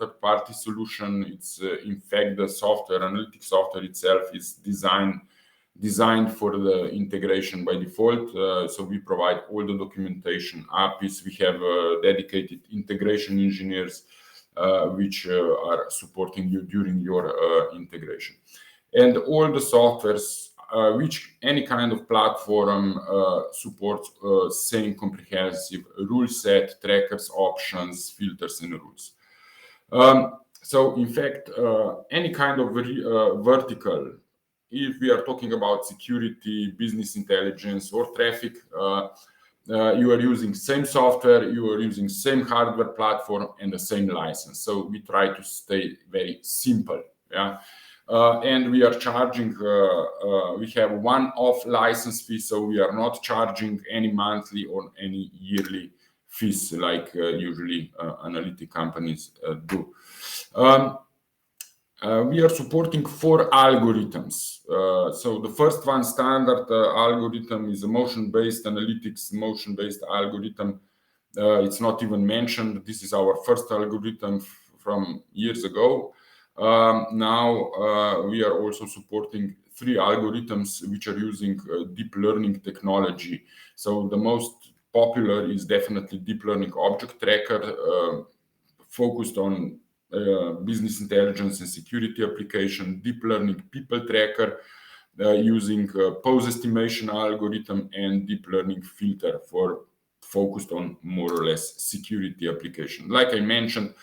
third-party solution. It's in fact the software, analytics software itself is designed for the integration by default. So we provide all the documentation, APIs. We have dedicated integration engineers which are supporting you during your integration. And all the softwares which any kind of platform supports same comprehensive rule set, trackers, options, filters, and rules. So in fact, any kind of vertical, if we are talking about security, business intelligence, or traffic, you are using same software, you are using same hardware platform and the same license. So we try to stay very simple. Yeah. And we are charging, we have one-off license fee, so we are not charging any monthly or any yearly fees like usually analytic companies do. We are supporting 4 algorithms. So the first one, standard algorithm, is a motion-based analytics, motion-based algorithm. It's not even mentioned. This is our first algorithm from years ago. Now we are also supporting 3 algorithms which are using deep learning technology. So the most popular is definitely deep learning object tracker, focused on business intelligence and security application, deep learning people tracker using pose estimation algorithm, and deep learning filter for focused on more or less security application. Like I mentioned,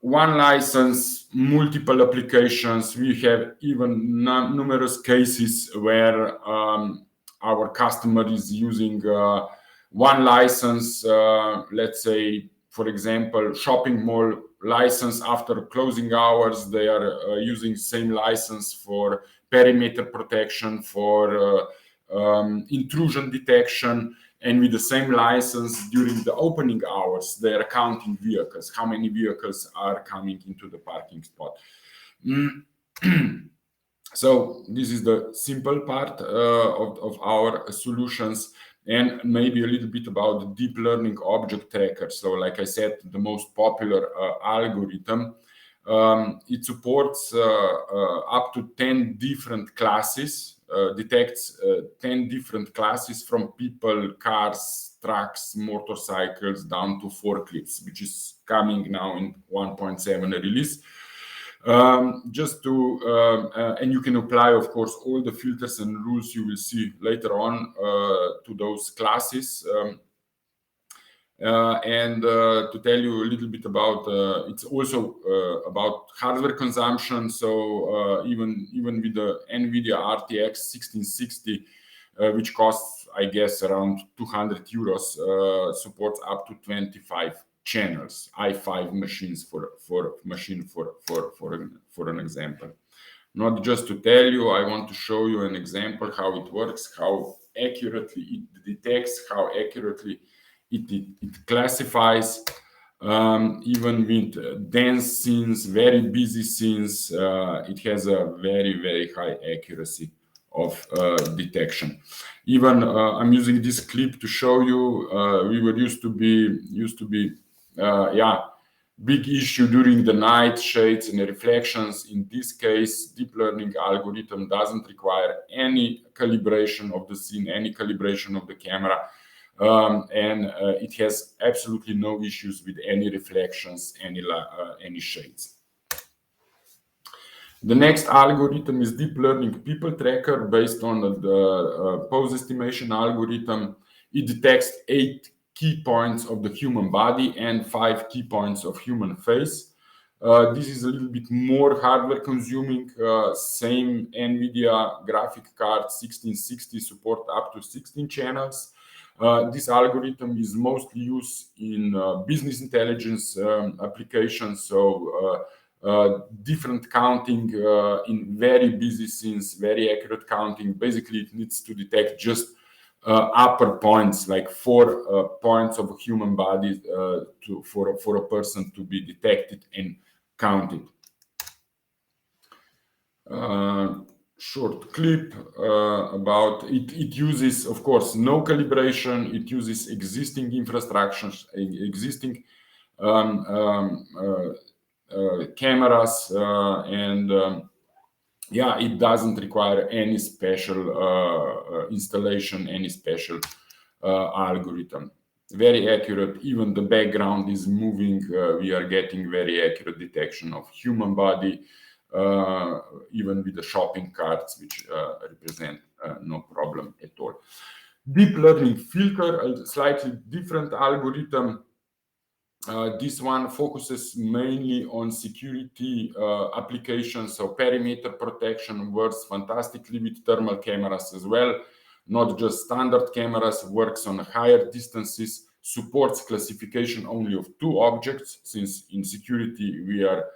one license, multiple applications. We have even numerous cases where our customer is using one license, let's say, for example, shopping mall license. After closing hours, they are using same license for perimeter protection, for intrusion detection, and with the same license during the opening hours, they are counting vehicles, how many vehicles are coming into the parking spot. So this is the simple part of our solutions. And maybe a little bit about the deep learning object tracker. So like I said, the most popular algorithm, it supports up to 10 different classes, detects 10 different classes from people, cars, trucks, motorcycles, down to forklifts, which is coming now in 1.7 release. Just to, and you can apply, of course, all the filters and rules you will see later on to those classes. And to tell you a little bit about, it's also about hardware consumption. So even with the NVIDIA RTX 1660, which costs, I guess, around 200 euros, supports up to 25 channels, i5 machines for an example. Not just to tell you, I want to show you an example how it works, how accurately it detects, how accurately it classifies, even with dense scenes, very busy scenes. It has a very, very high accuracy of detection. Even I'm using this clip to show you. We were used to be big issue during the night, shades and reflections. In this case, deep learning algorithm doesn't require any calibration of the scene, any calibration of the camera, and it has absolutely no issues with any reflections, any shades. The next algorithm is deep learning people tracker based on the pose estimation algorithm. It detects 8 key points of the human body and 5 key points of human face. This is a little bit more hardware consuming. Same NVIDIA graphic card 1660 support up to 16 channels. This algorithm is mostly used in business intelligence applications. So different counting in very busy scenes, very accurate counting. Basically, it needs to detect just upper points, like 4 points of a human body for a person to be detected and counted. Short clip about it. It uses, of course, no calibration. It uses existing infrastructures, existing cameras, and it doesn't require any special installation, any special algorithm. Very accurate. Even the background is moving. We are getting very accurate detection of human body. even with the shopping carts, which represent no problem at all. Deep learning filter, a slightly different algorithm. This one focuses mainly on security applications, so perimeter protection works fantastically with thermal cameras as well. Not just standard cameras, works on higher distances, supports classification only of 2 objects, since in security we are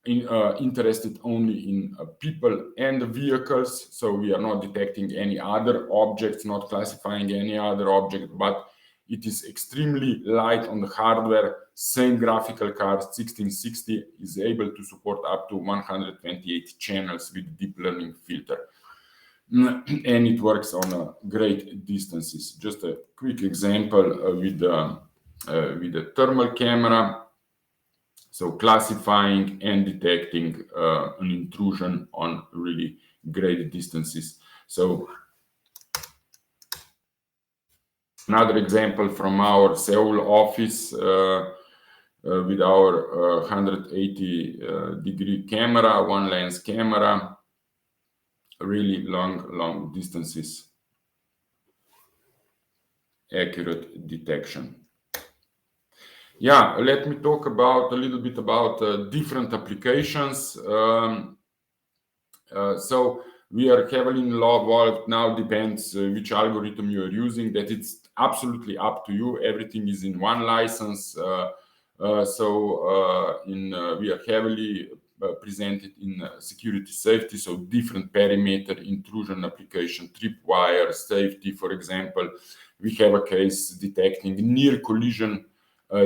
interested only in people and vehicles, so we are not detecting any other objects, not classifying any other object, but it is extremely light on the hardware. Same graphical card, 1660, is able to support up to 128 channels with deep learning filter. And it works on great distances. Just a quick example with the thermal camera. So classifying and detecting an intrusion on really great distances. So another example from our Seoul office with our 180-degree camera, one lens camera, really long distances, accurate detection. Yeah, let me talk about a little bit about different applications. So we are heavily involved now, depends which algorithm you are using, that it's absolutely up to you. Everything is in one license. We are heavily presented in security safety, so different perimeter intrusion application, tripwire, safety, for example. We have a case detecting near collision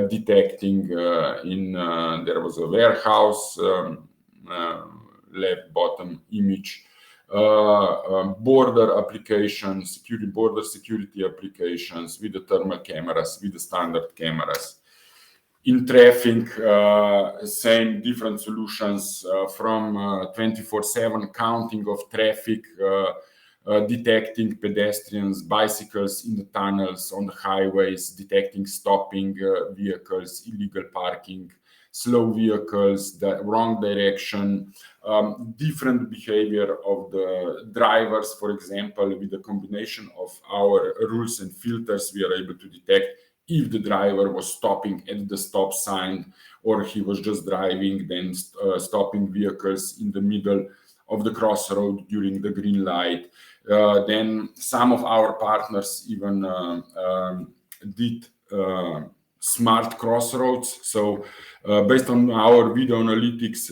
detecting there was a warehouse, left bottom image, border applications, border security applications with the thermal cameras, with the standard cameras. In traffic, same different solutions from 24/7 counting of traffic, detecting pedestrians, bicycles in the tunnels, on the highways, detecting stopping vehicles, illegal parking, slow vehicles, the wrong direction, different behavior of the drivers. For example, with the combination of our rules and filters, we are able to detect if the driver was stopping at the stop sign or he was just driving, then stopping vehicles in the middle of the crossroad during the green light. Then some of our partners even did smart crossroads. So based on our video analytics,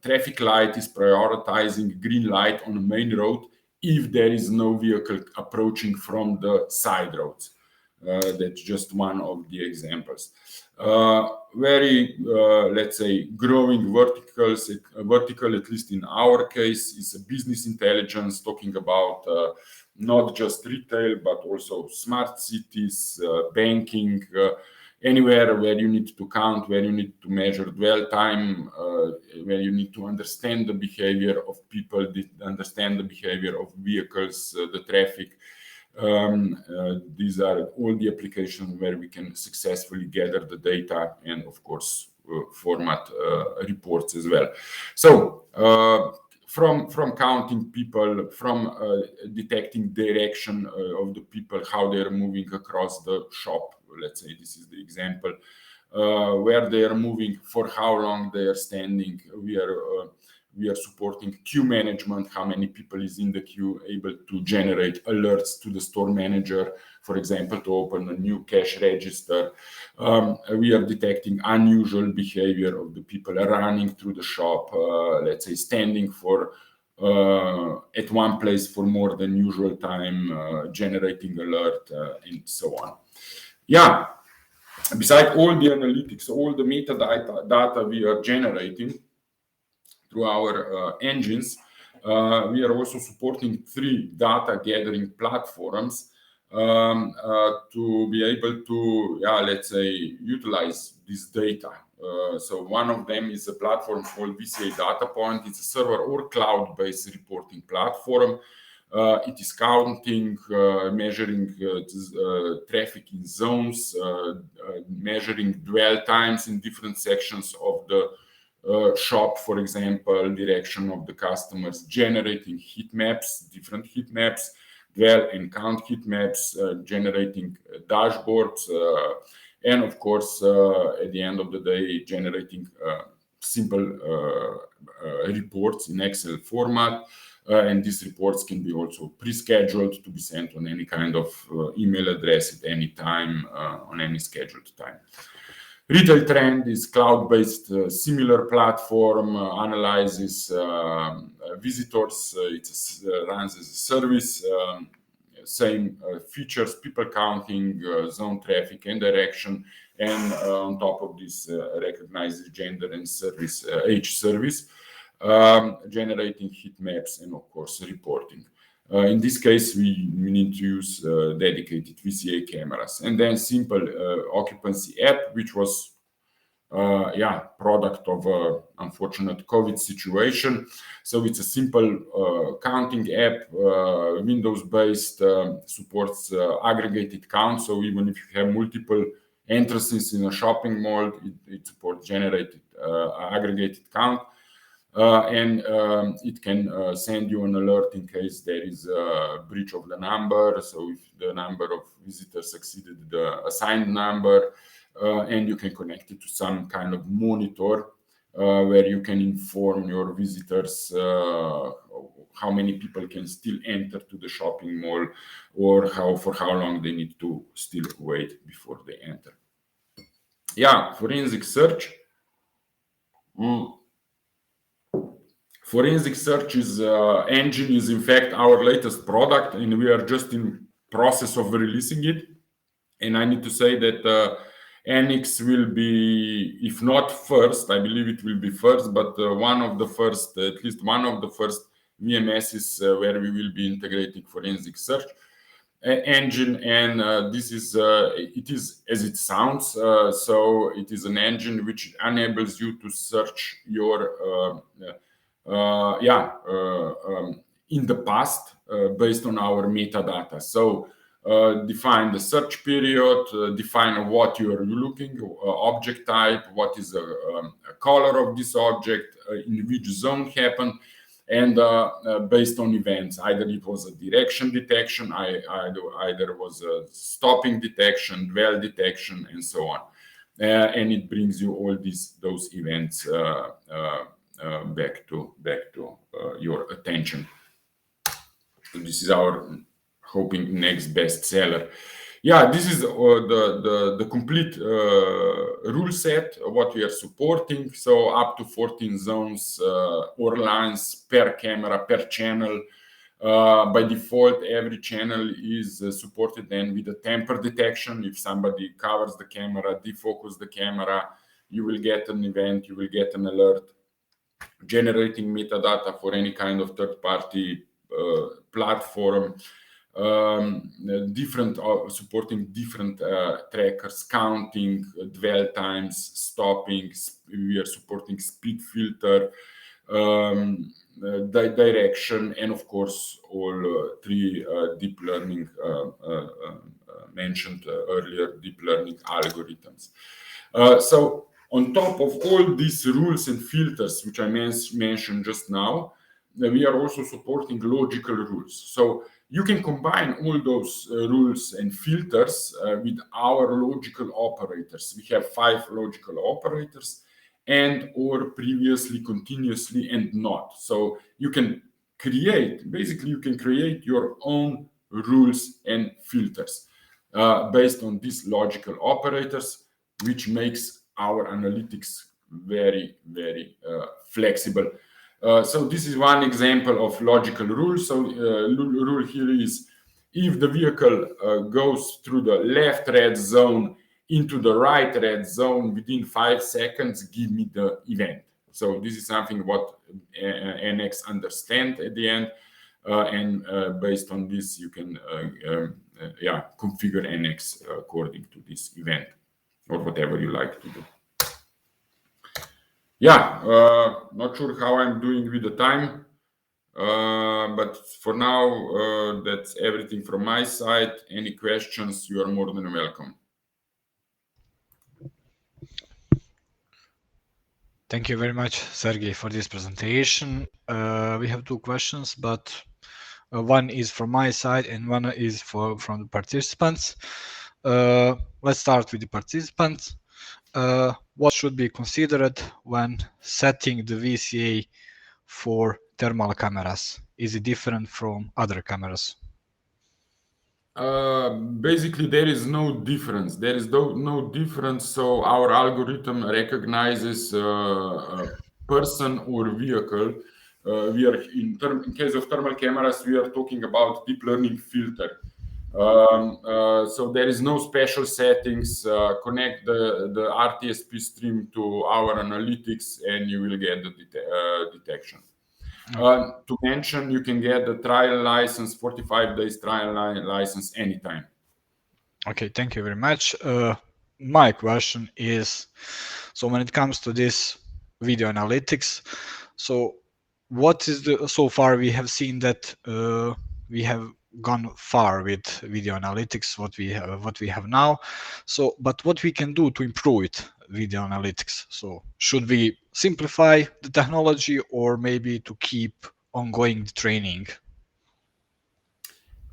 traffic light is prioritizing green light on the main road if there is no vehicle approaching from the side roads. That's just one of the examples. Very, let's say, growing vertical, at least in our case, is a business intelligence, talking about not just retail, but also smart cities, banking, anywhere where you need to count, where you need to measure dwell time, where you need to understand the behavior of people, understand the behavior of vehicles, the traffic. These are all the applications where we can successfully gather the data and, of course, format reports as well. So from counting people, from detecting direction of the people, how they're moving across the shop. Let's say this is the example, where they are moving, for how long they are standing. We are supporting queue management, how many people is in the queue, able to generate alerts to the store manager, for example, to open a new cash register. We are detecting unusual behavior of the people running through the shop, let's say standing for at one place for more than usual time, generating alert, and so on. Yeah, besides all the analytics, all the metadata we are generating through our engines, we are also supporting 3 data gathering platforms to be able to, let's say, utilize this data. So one of them is a platform called VCA Data Point. It's a server or cloud-based reporting platform. It is counting, measuring traffic in zones, measuring dwell times in different sections of the shop, for example, direction of the customers, generating heat maps, different heat maps, dwell and count heat maps, generating dashboards, and of course, at the end of the day, generating simple reports in Excel format. And these reports can be also pre-scheduled to be sent on any kind of email address at any time, on any scheduled time. Retail Trend is cloud-based, similar platform, analyzes visitors. It runs as a service, same features, people counting, zone traffic and direction, and on top of this, recognizes gender and service, age service, generating heat maps and of course reporting. In this case, we need to use dedicated VCA cameras, and then simple occupancy app, which was product of unfortunate COVID situation. So it's a simple counting app, Windows-based, supports aggregated count. So even if you have multiple entrances in a shopping mall, it supports generated aggregated count. And it can send you an alert in case there is a breach of the number. So if the number of visitors exceeded the assigned number, and you can connect it to some kind of monitor where you can inform your visitors how many people can still enter to the shopping mall, or for how long they need to still wait before they enter. Yeah, forensic search. Forensic search engine is in fact our latest product, and we are just in process of releasing it. And I need to say that NX will be, if not first, I believe it will be first, but one of the first, at least one of the first VMSs where we will be integrating forensic search engine. And this is, it is as it sounds. So it is an engine which enables you to search your in the past based on our metadata. So define the search period, define what you are looking, object type, what is the color of this object, in which zone happened, and based on events. Either it was a direction detection, either was a stopping detection, dwell detection, and so on. And it brings you all those events back to your attention. So this is our hoping next bestseller. Yeah, this is the complete rule set, what we are supporting. So up to 14 zones or lines per camera, per channel. By default, every channel is supported then with a tamper detection. If somebody covers the camera, defocus the camera, you will get an event, you will get an alert, generating metadata for any kind of third-party platform, supporting different trackers, counting, dwell times, stopping. We are supporting speed filter, direction, and of course all three deep learning mentioned earlier, deep learning algorithms. So on top of all these rules and filters, which I mentioned just now, we are also supporting logical rules. So you can combine all those rules and filters with our logical operators. We have 5 logical operators, and or previously, continuously, and not. So you can create your own rules and filters based on these logical operators, which makes our analytics very, very flexible. So this is one example of logical rule. So rule here is, if the vehicle goes through the left red zone into the right red zone within 5 seconds, give me the event. So this is something what NX understand at the end, and based on this you can configure NX according to this event, or whatever you like to do. Yeah, not sure how I'm doing with the time, but for now, that's everything from my side. Any questions, you are more than welcome. Thank you very much, Sergey, for this presentation. We have two questions, but one is from my side and one is from the participants. Let's start with the participants. What should be considered when setting the VCA for thermal cameras? Is it different from other cameras? Basically, there is no difference. There is no difference. So our algorithm recognizes a person or vehicle. We are in case of thermal cameras, we are talking about deep learning filter. So there is no special settings. Connect the RTSP stream to our analytics, and you will get the detection. To mention, you can get the trial license, 45 days trial license anytime. Okay, thank you very much. My question is, so when it comes to this video analytics, so what is the, so far we have seen that we have gone far with video analytics, what we have now. So, but what we can do to improve it, video analytics? So should we simplify the technology or maybe to keep ongoing the training?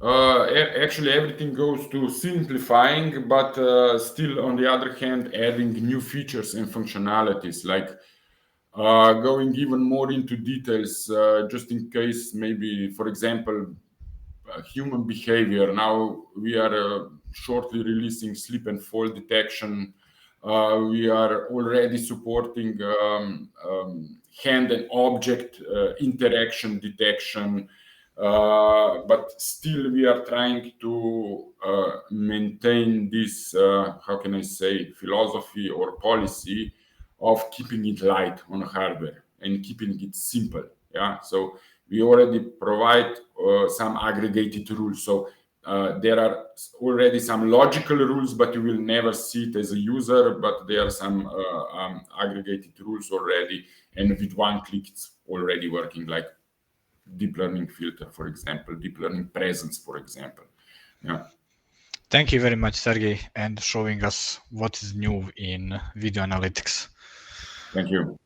Actually, everything goes to simplifying, but still, on the other hand, adding new features and functionalities, like going even more into details, just in case, maybe, for example, human behavior. Now we are shortly releasing slip and fall detection. We are already supporting hand and object interaction detection. But still we are trying to maintain this, how can I say, philosophy or policy of keeping it light on hardware and keeping it simple. Yeah, so we already provide some aggregated rules. So there are already some logical rules, but you will never see it as a user, but there are some aggregated rules already, and with one click it's already working, like deep learning filter, for example, deep learning presence, for example. Yeah. Thank you very much, Sergey, and showing us what is new in video analytics. Thank you.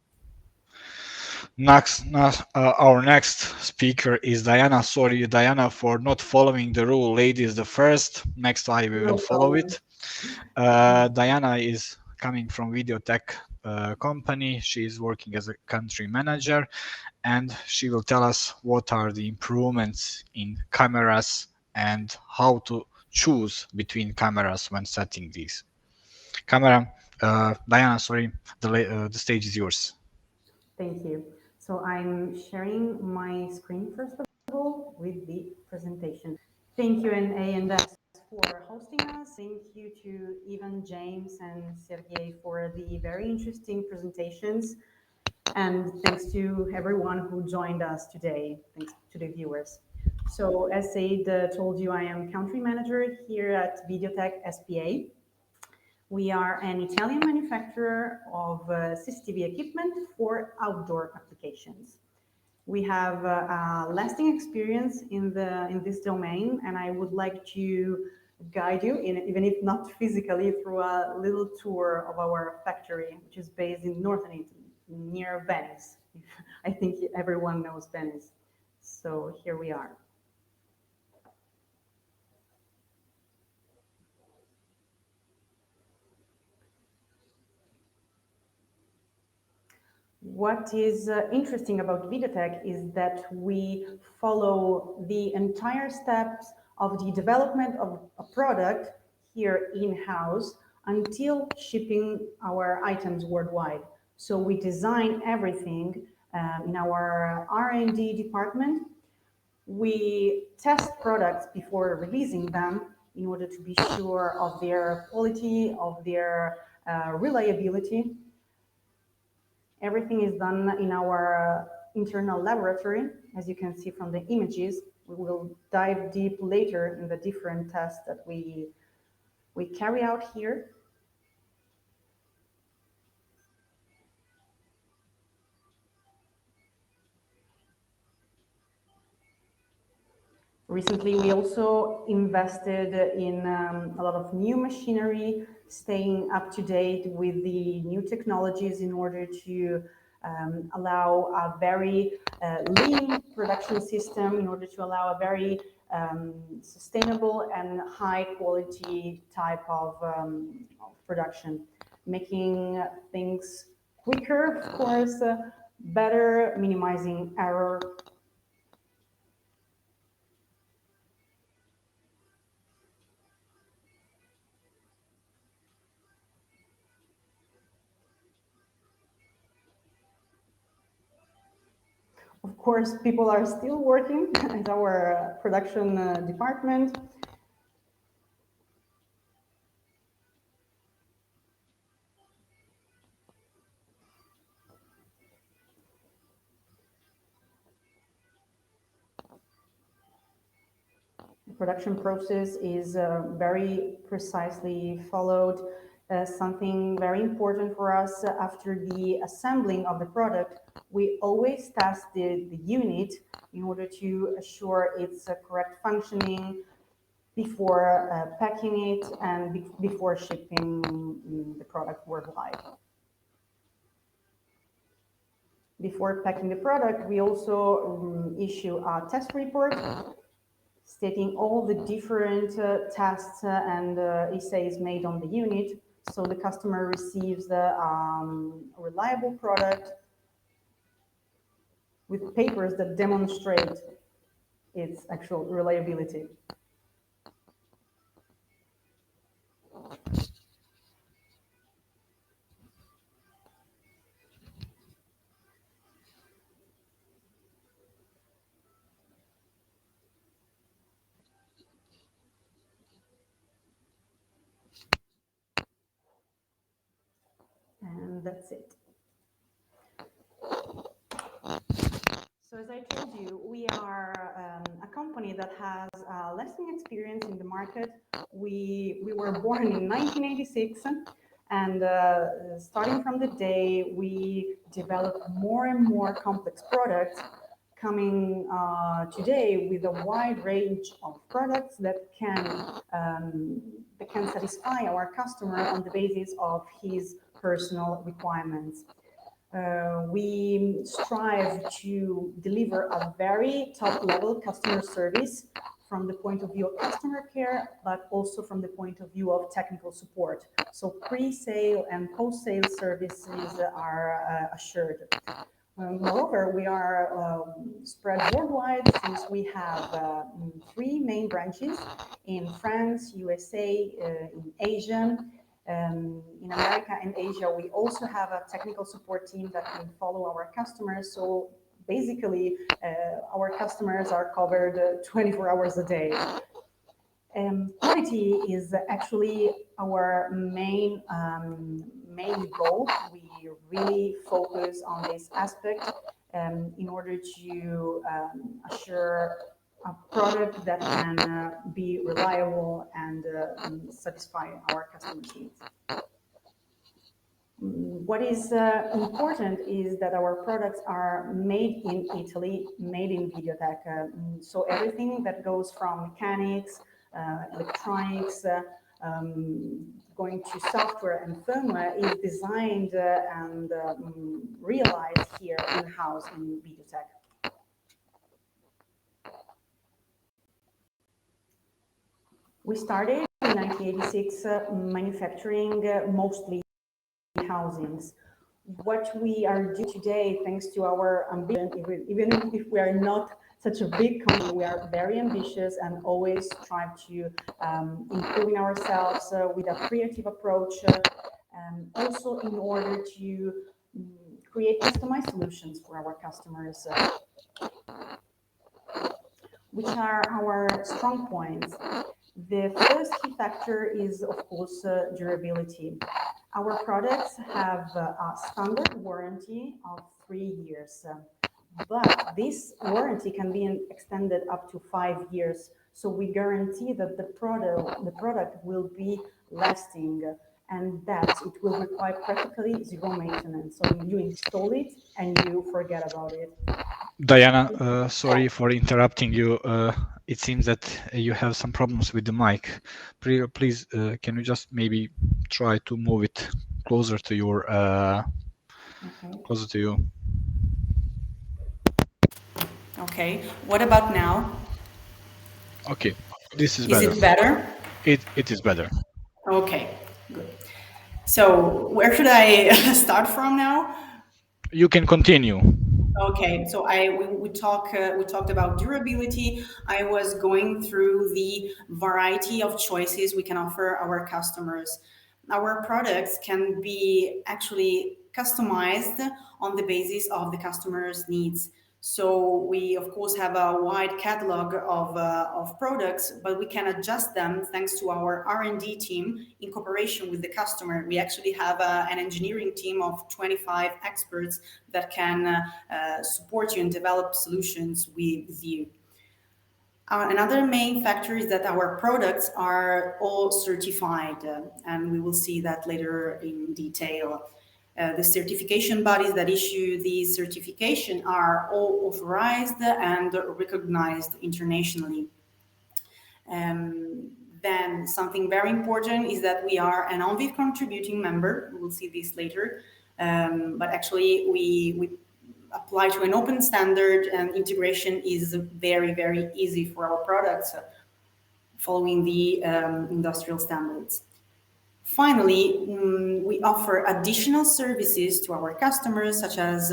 Our next speaker is Diana. Sorry, Diana, for not following the rule. Ladies the first. Next time we will follow it. Diana is coming from Video Tech company. She is working as a country manager, and she will tell us what are the improvements in cameras and how to choose between cameras when setting these. Diana, sorry, the stage is yours. Thank you. So I'm sharing my screen first of all with the presentation. Thank you, A&S, for hosting us. Thank you to Ivan, James, and Sergey for the very interesting presentations. And thanks to everyone who joined us today. Thanks to the viewers. So as Said told you, I am country manager here at Videotech SPA. We are an Italian manufacturer of CCTV equipment for outdoor applications. We have a lasting experience in this domain, and I would like to guide you, even if not physically, through a little tour of our factory, which is based in northern Italy, near Venice. I think everyone knows Venice. So here we are. What is interesting about Videotech is that we follow the entire steps of the development of a product here in-house until shipping our items worldwide. So we design everything in our R&D department. We test products before releasing them in order to be sure of their quality, of their reliability. Everything is done in our internal laboratory, as you can see from the images. We will dive deep later in the different tests that we carry out here. Recently, we also invested in a lot of new machinery, staying up to date with the new technologies in order to allow a very lean production system, in order to allow a very sustainable and high quality type of production, making things quicker, of course, better, minimizing error. Of course, people are still working at our production department. The production process is very precisely followed. Something very important for us, after the assembling of the product, we always test the unit in order to assure its correct functioning before packing it and before shipping the product worldwide. Before packing the product, we also issue a test report stating all the different tests and essays made on the unit, so the customer receives a reliable product with papers that demonstrate its actual reliability. And that's it. So as I told you, we are a company that has a lasting experience in the market. We were born in 1986, and starting from the day we developed more and more complex products, coming today with a wide range of products that can satisfy our customer on the basis of his personal requirements. We strive to deliver a very top-level customer service from the point of view of customer care, but also from the point of view of technical support. So pre-sale and post-sale services are assured. Moreover, we are spread worldwide, since we have 3 main branches in France, USA, in Asia. In America and Asia, we also have a technical support team that can follow our customers. So basically, our customers are covered 24 hours a day. Quality is actually our main goal. We really focus on this aspect in order to assure a product that can be reliable and satisfy our customers' needs. What is important is that our products are made in Italy, made in Videotech. So everything that goes from mechanics, electronics, going to software and firmware is designed and realized here in-house in Videotech. We started in 1986 manufacturing mostly housings. What we are doing today, thanks to our ambition, even if we are not such a big company, we are very ambitious and always strive to improving ourselves with a creative approach, also in order to create customized solutions for our customers. Which are our strong points? The first key factor is, of course, durability. Our products have a standard warranty of 3 years, but this warranty can be extended up to 5 years. So we guarantee that the product will be lasting, and that it will require practically zero maintenance. So you install it and you forget about it. Diana, sorry for interrupting you. It seems that you have some problems with the mic. Please, can you just maybe try to move it closer to your Okay. Closer to you. Okay. What about now? Okay, this is Is better. it better? It is better. Okay, good. So where should I start from now? You can continue. Okay, so we talked about durability. I was going through the variety of choices we can offer our customers. Our products can be actually customized on the basis of the customer's needs. So we of course have a wide catalog of products, but we can adjust them thanks to our R&D team in cooperation with the customer. We actually have an engineering team of 25 experts that can support you and develop solutions with you. Another main factor is that our products are all certified, and we will see that later in detail. The certification bodies that issue these certification are all authorized and recognized internationally. Then something very important is that we are an ONVIF contributing member. We'll see this later. But actually we apply to an open standard, and integration is very, very easy for our products following the industrial standards. Finally, we offer additional services to our customers, such as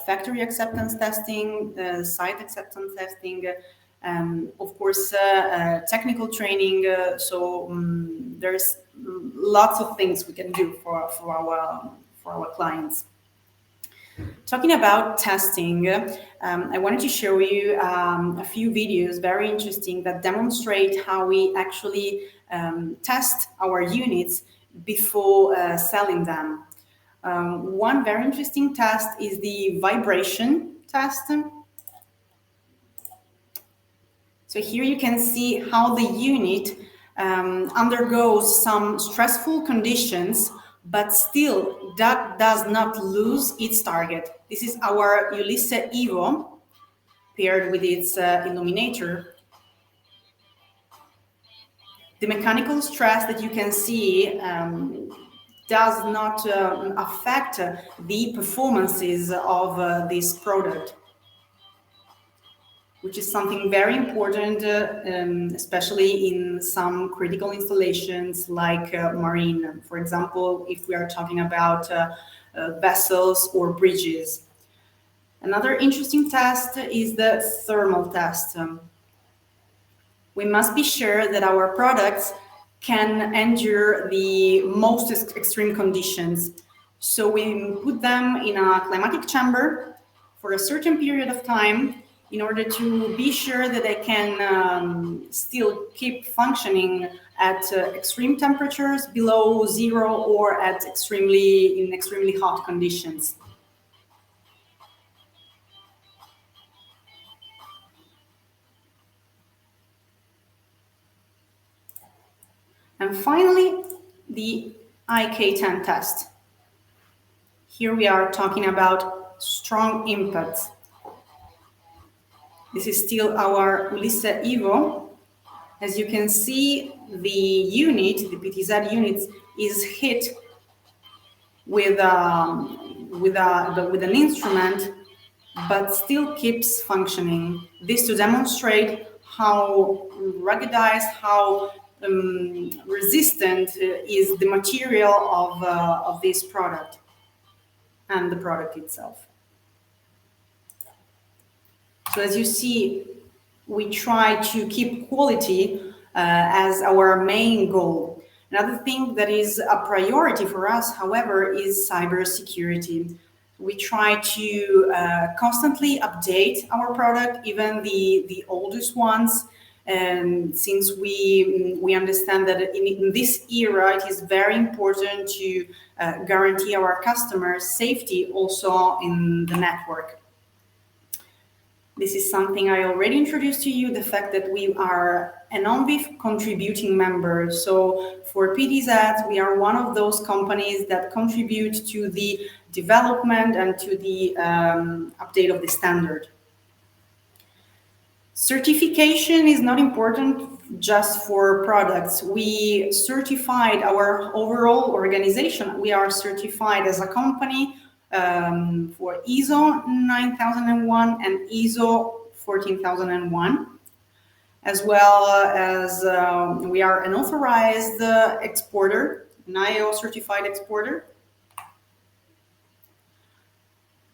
factory acceptance testing, site acceptance testing, of course, technical training. So there's lots of things we can do for our clients. Talking about testing, I wanted to show you a few videos, very interesting, that demonstrate how we actually test our units before selling them. One very interesting test is the vibration test. So here you can see how the unit undergoes some stressful conditions, but still that does not lose its target. This is our Ulysses Evo paired with its illuminator. The mechanical stress that you can see does not affect the performances of this product, which is something very important, especially in some critical installations like marine. For example, if we are talking about vessels or bridges. Another interesting test is the thermal test. We must be sure that our products can endure the most extreme conditions. So we put them in a climatic chamber for a certain period of time in order to be sure that they can still keep functioning at extreme temperatures below zero or at extremely hot conditions. And finally, the IK10 test. Here we are talking about strong impacts. This is still our Ulysses Evo. As you can see, the unit, the PTZ unit, is hit with an instrument, but still keeps functioning. This to demonstrate how ruggedized, how resistant is the material of this product and the product itself. So as you see, we try to keep quality as our main goal. Another thing that is a priority for us, however, is cybersecurity. We try to constantly update our product, even the oldest ones. And since we understand that in this era, it is very important to guarantee our customers' safety also in the network. This is something I already introduced to you, the fact that we are an ONVIF contributing member. So for PTZ, we are one of those companies that contribute to the development and to the update of the standard. Certification is not important just for products. We certified our overall organization. We are certified as a company for ISO 9001 and ISO 14001, as well as we are an authorized exporter, an IAO certified exporter.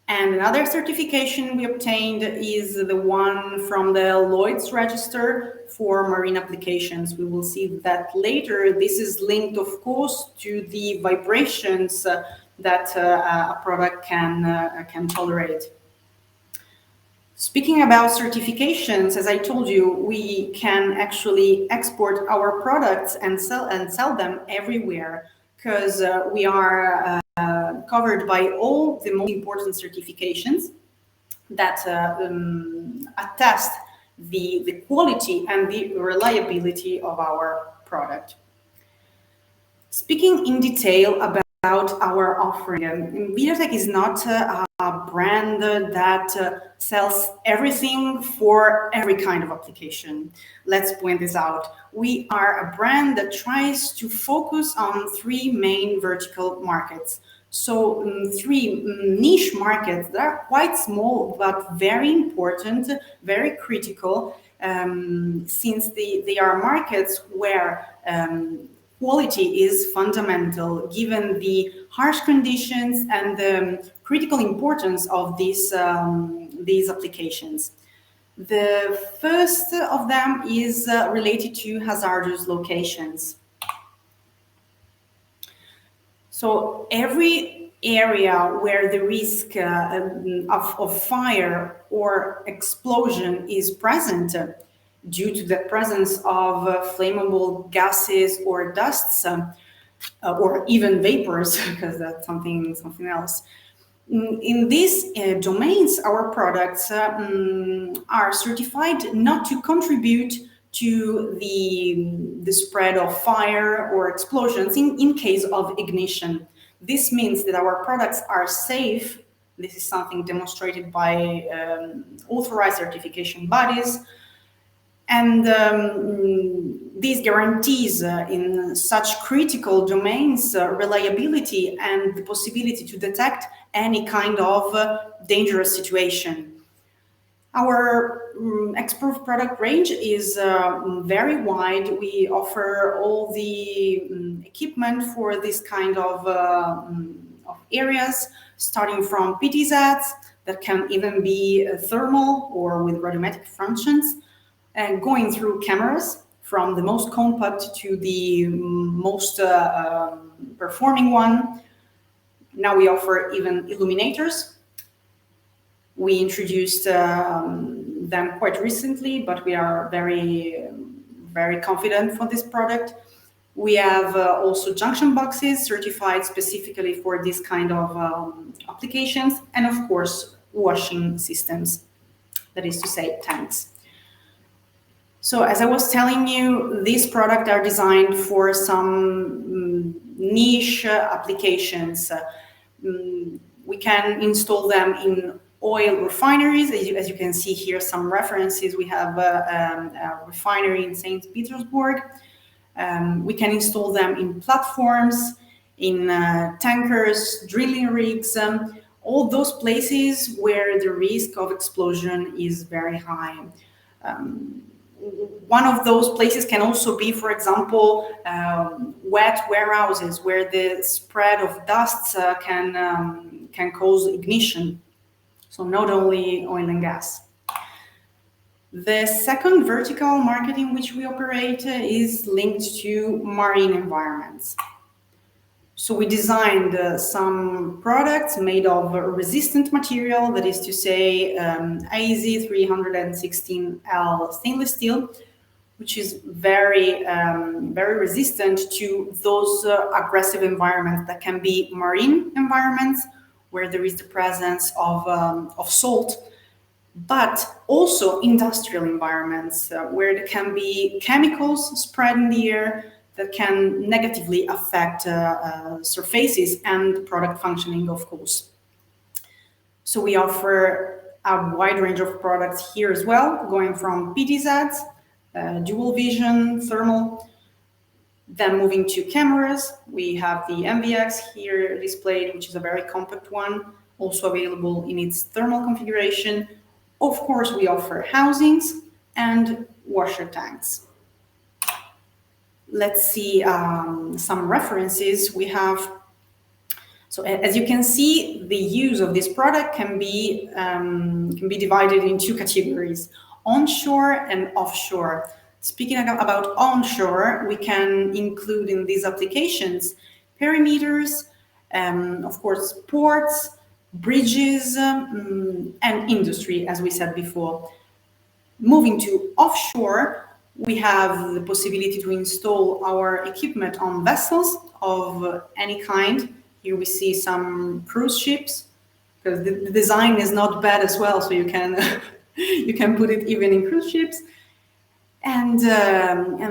And another certification we obtained is the one from the Lloyd's Register for marine applications. We will see that later. This is linked, of course, to the vibrations that a product can tolerate. Speaking about certifications, as I told you, we can actually export our products and sell them everywhere, because we are covered by all the most important certifications that attest the quality and the reliability of our product. Speaking in detail about our offering, Videotech is not a brand that sells everything for every kind of application. Let's point this out. We are a brand that tries to focus on three main vertical markets. So three niche markets that are quite small, but very important, very critical, since they are markets where quality is fundamental, given the harsh conditions and the critical importance of these applications. The first of them is related to hazardous locations. So every area where the risk of fire or explosion is present due to the presence of flammable gases or dusts, or even vapors, because that's something else. In these domains, our products are certified not to contribute to the spread of fire or explosions in case of ignition. This means that our products are safe. This is something demonstrated by authorized certification bodies. And these guarantees in such critical domains reliability and the possibility to detect any kind of dangerous situation. Our expert product range is very wide. We offer all the equipment for this kind of areas, starting from PTZs that can even be thermal or with radiometric functions, and going through cameras from the most compact to the most performing one. Now we offer even illuminators. We introduced them quite recently, but we are very, very confident for this product. We have also junction boxes certified specifically for this kind of applications, and of course, washing systems, that is to say, tanks. So as I was telling you, these products are designed for some niche applications. We can install them in oil refineries. As you can see here, some references. We have a refinery in St. Petersburg. We can install them in platforms, in tankers, drilling rigs, all those places where the risk of explosion is very high. One of those places can also be, for example, wet warehouses where the spread of dusts can cause ignition. So not only oil and gas. The second vertical market in which we operate is linked to marine environments. So we designed some products made of resistant material, that is to say AZ 316L stainless steel, which is very, very resistant to those aggressive environments that can be marine environments where there is the presence of salt, but also industrial environments where there can be chemicals spread in the air that can negatively affect surfaces and product functioning, of course. So we offer a wide range of products here as well, going from PTZs, dual vision, thermal, then moving to cameras. We have the MVX here displayed, which is a very compact one, also available in its thermal configuration. Of course, we offer housings and washer tanks. Let's see some references. We have, so as you can see, the use of this product can be divided in two categories: onshore and offshore. Speaking about onshore, we can include in these applications perimeters, of course, ports, bridges, and industry, as we said before. Moving to offshore, we have the possibility to install our equipment on vessels of any kind. Here we see some cruise ships, because the design is not bad as well, so you can you can put it even in cruise ships. And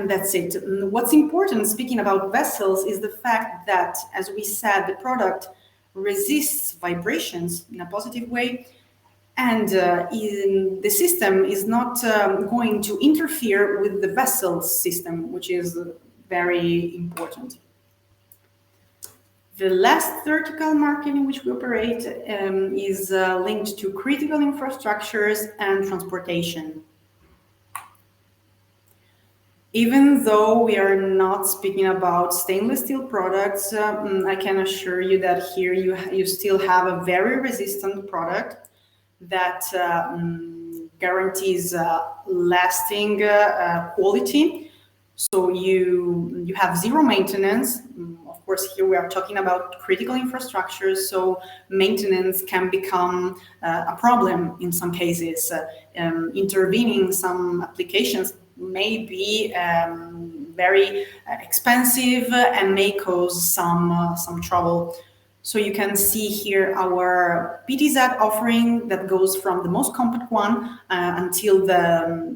that's it. What's important, speaking about vessels, is the fact that, as we said, the product resists vibrations in a positive way, and the system is not going to interfere with the vessel system, which is very important. The last vertical market in which we operate is linked to critical infrastructures and transportation. Even though we are not speaking about stainless steel products, I can assure you that here you still have a very resistant product that guarantees lasting quality. So you have zero maintenance. Of course, here we are talking about critical infrastructures, so maintenance can become a problem in some cases. Intervening some applications may be very expensive and may cause some trouble. So you can see here our PTZ offering that goes from the most compact one until the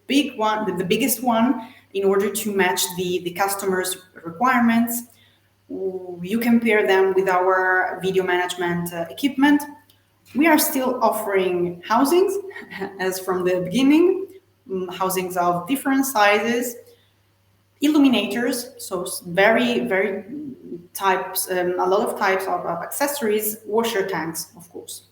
biggest one, in order to match the customer's requirements. You compare them with our video management equipment. We are still offering housings, as from the beginning, housings of different sizes, illuminators, so very types, a lot of types of accessories, washer tanks, of course.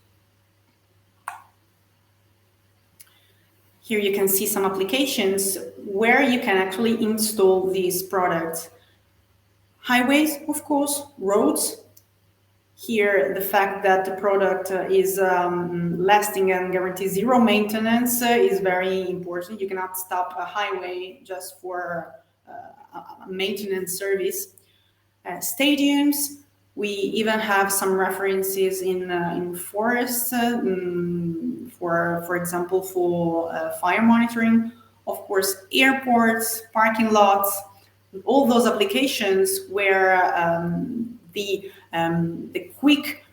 Here you can see some applications where you can actually install these products. Highways, of course, roads. Here, the fact that the product is lasting and guarantees zero maintenance is very important. You cannot stop a highway just for a maintenance service. Stadiums, we even have some references in forests, for example, for fire monitoring. Of course, airports, parking lots, all those applications where the quick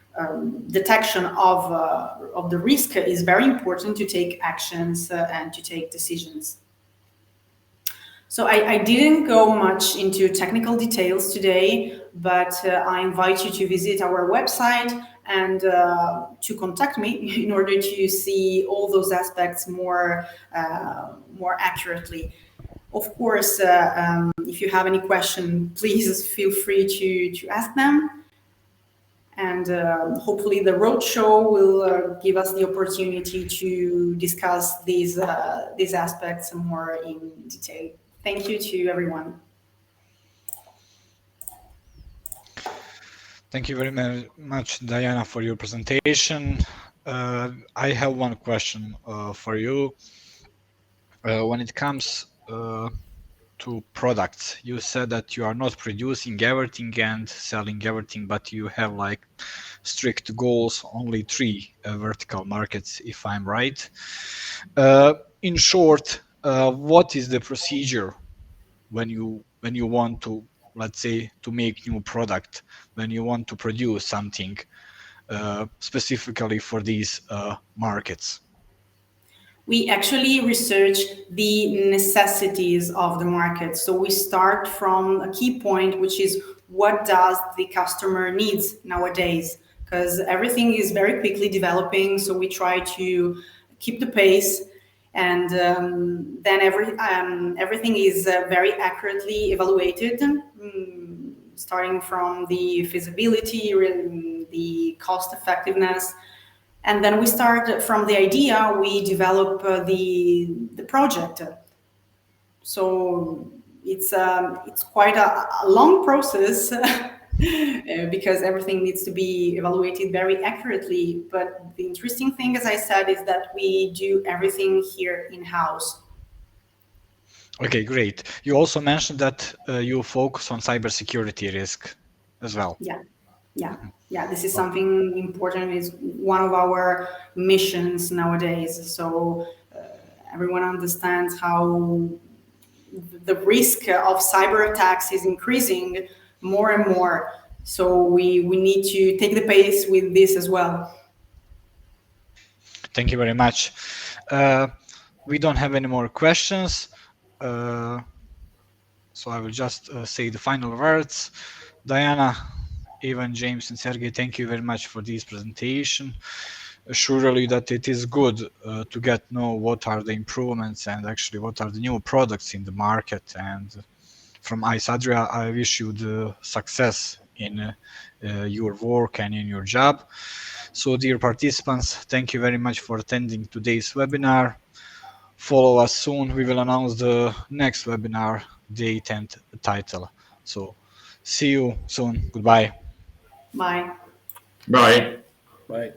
detection of the risk is very important to take actions and to take decisions. So I didn't go much into technical details today, but I invite you to visit our website and to contact me in order to see all those aspects more accurately. Of course, if you have any question, please feel free to ask them. And hopefully the roadshow will give us the opportunity to discuss these aspects more in detail. Thank you to everyone. Thank you very much, Diana, for your presentation. I have one question for you. When it comes to products, you said that you are not producing everything and selling everything, but you have like strict goals, only 3 vertical markets, if I'm right. In short, what is the procedure when you want to, let's say, to make new product, when you want to produce something specifically for these markets? We actually research the necessities of the market. So we start from a key point, which is what does the customer needs nowadays? Because everything is very quickly developing, so we try to keep the pace, and then everything is very accurately evaluated, starting from the feasibility, the cost effectiveness. And then we start from the idea, we develop the project. So it's quite a long process because everything needs to be evaluated very accurately. But the interesting thing, as I said, is that we do everything here in-house. Okay, great. You also mentioned that you focus on cybersecurity risk as well. Yeah. This is something important. It's one of our missions nowadays. So everyone understands how the risk of cyber attacks is increasing more and more. So we need to take the pace with this as well. Thank you very much. We don't have any more questions. So I will just say the final words. Diana, Ivan, James, and Sergey, thank you very much for this presentation. Surely that it is good to get know what are the improvements and actually what are the new products in the market. And from Isadria, I wish you the success in your work and in your job. So dear participants, thank you very much for attending today's webinar. Follow us soon. We will announce the next webinar date and title. So see you soon. Goodbye. Bye. Bye. Right.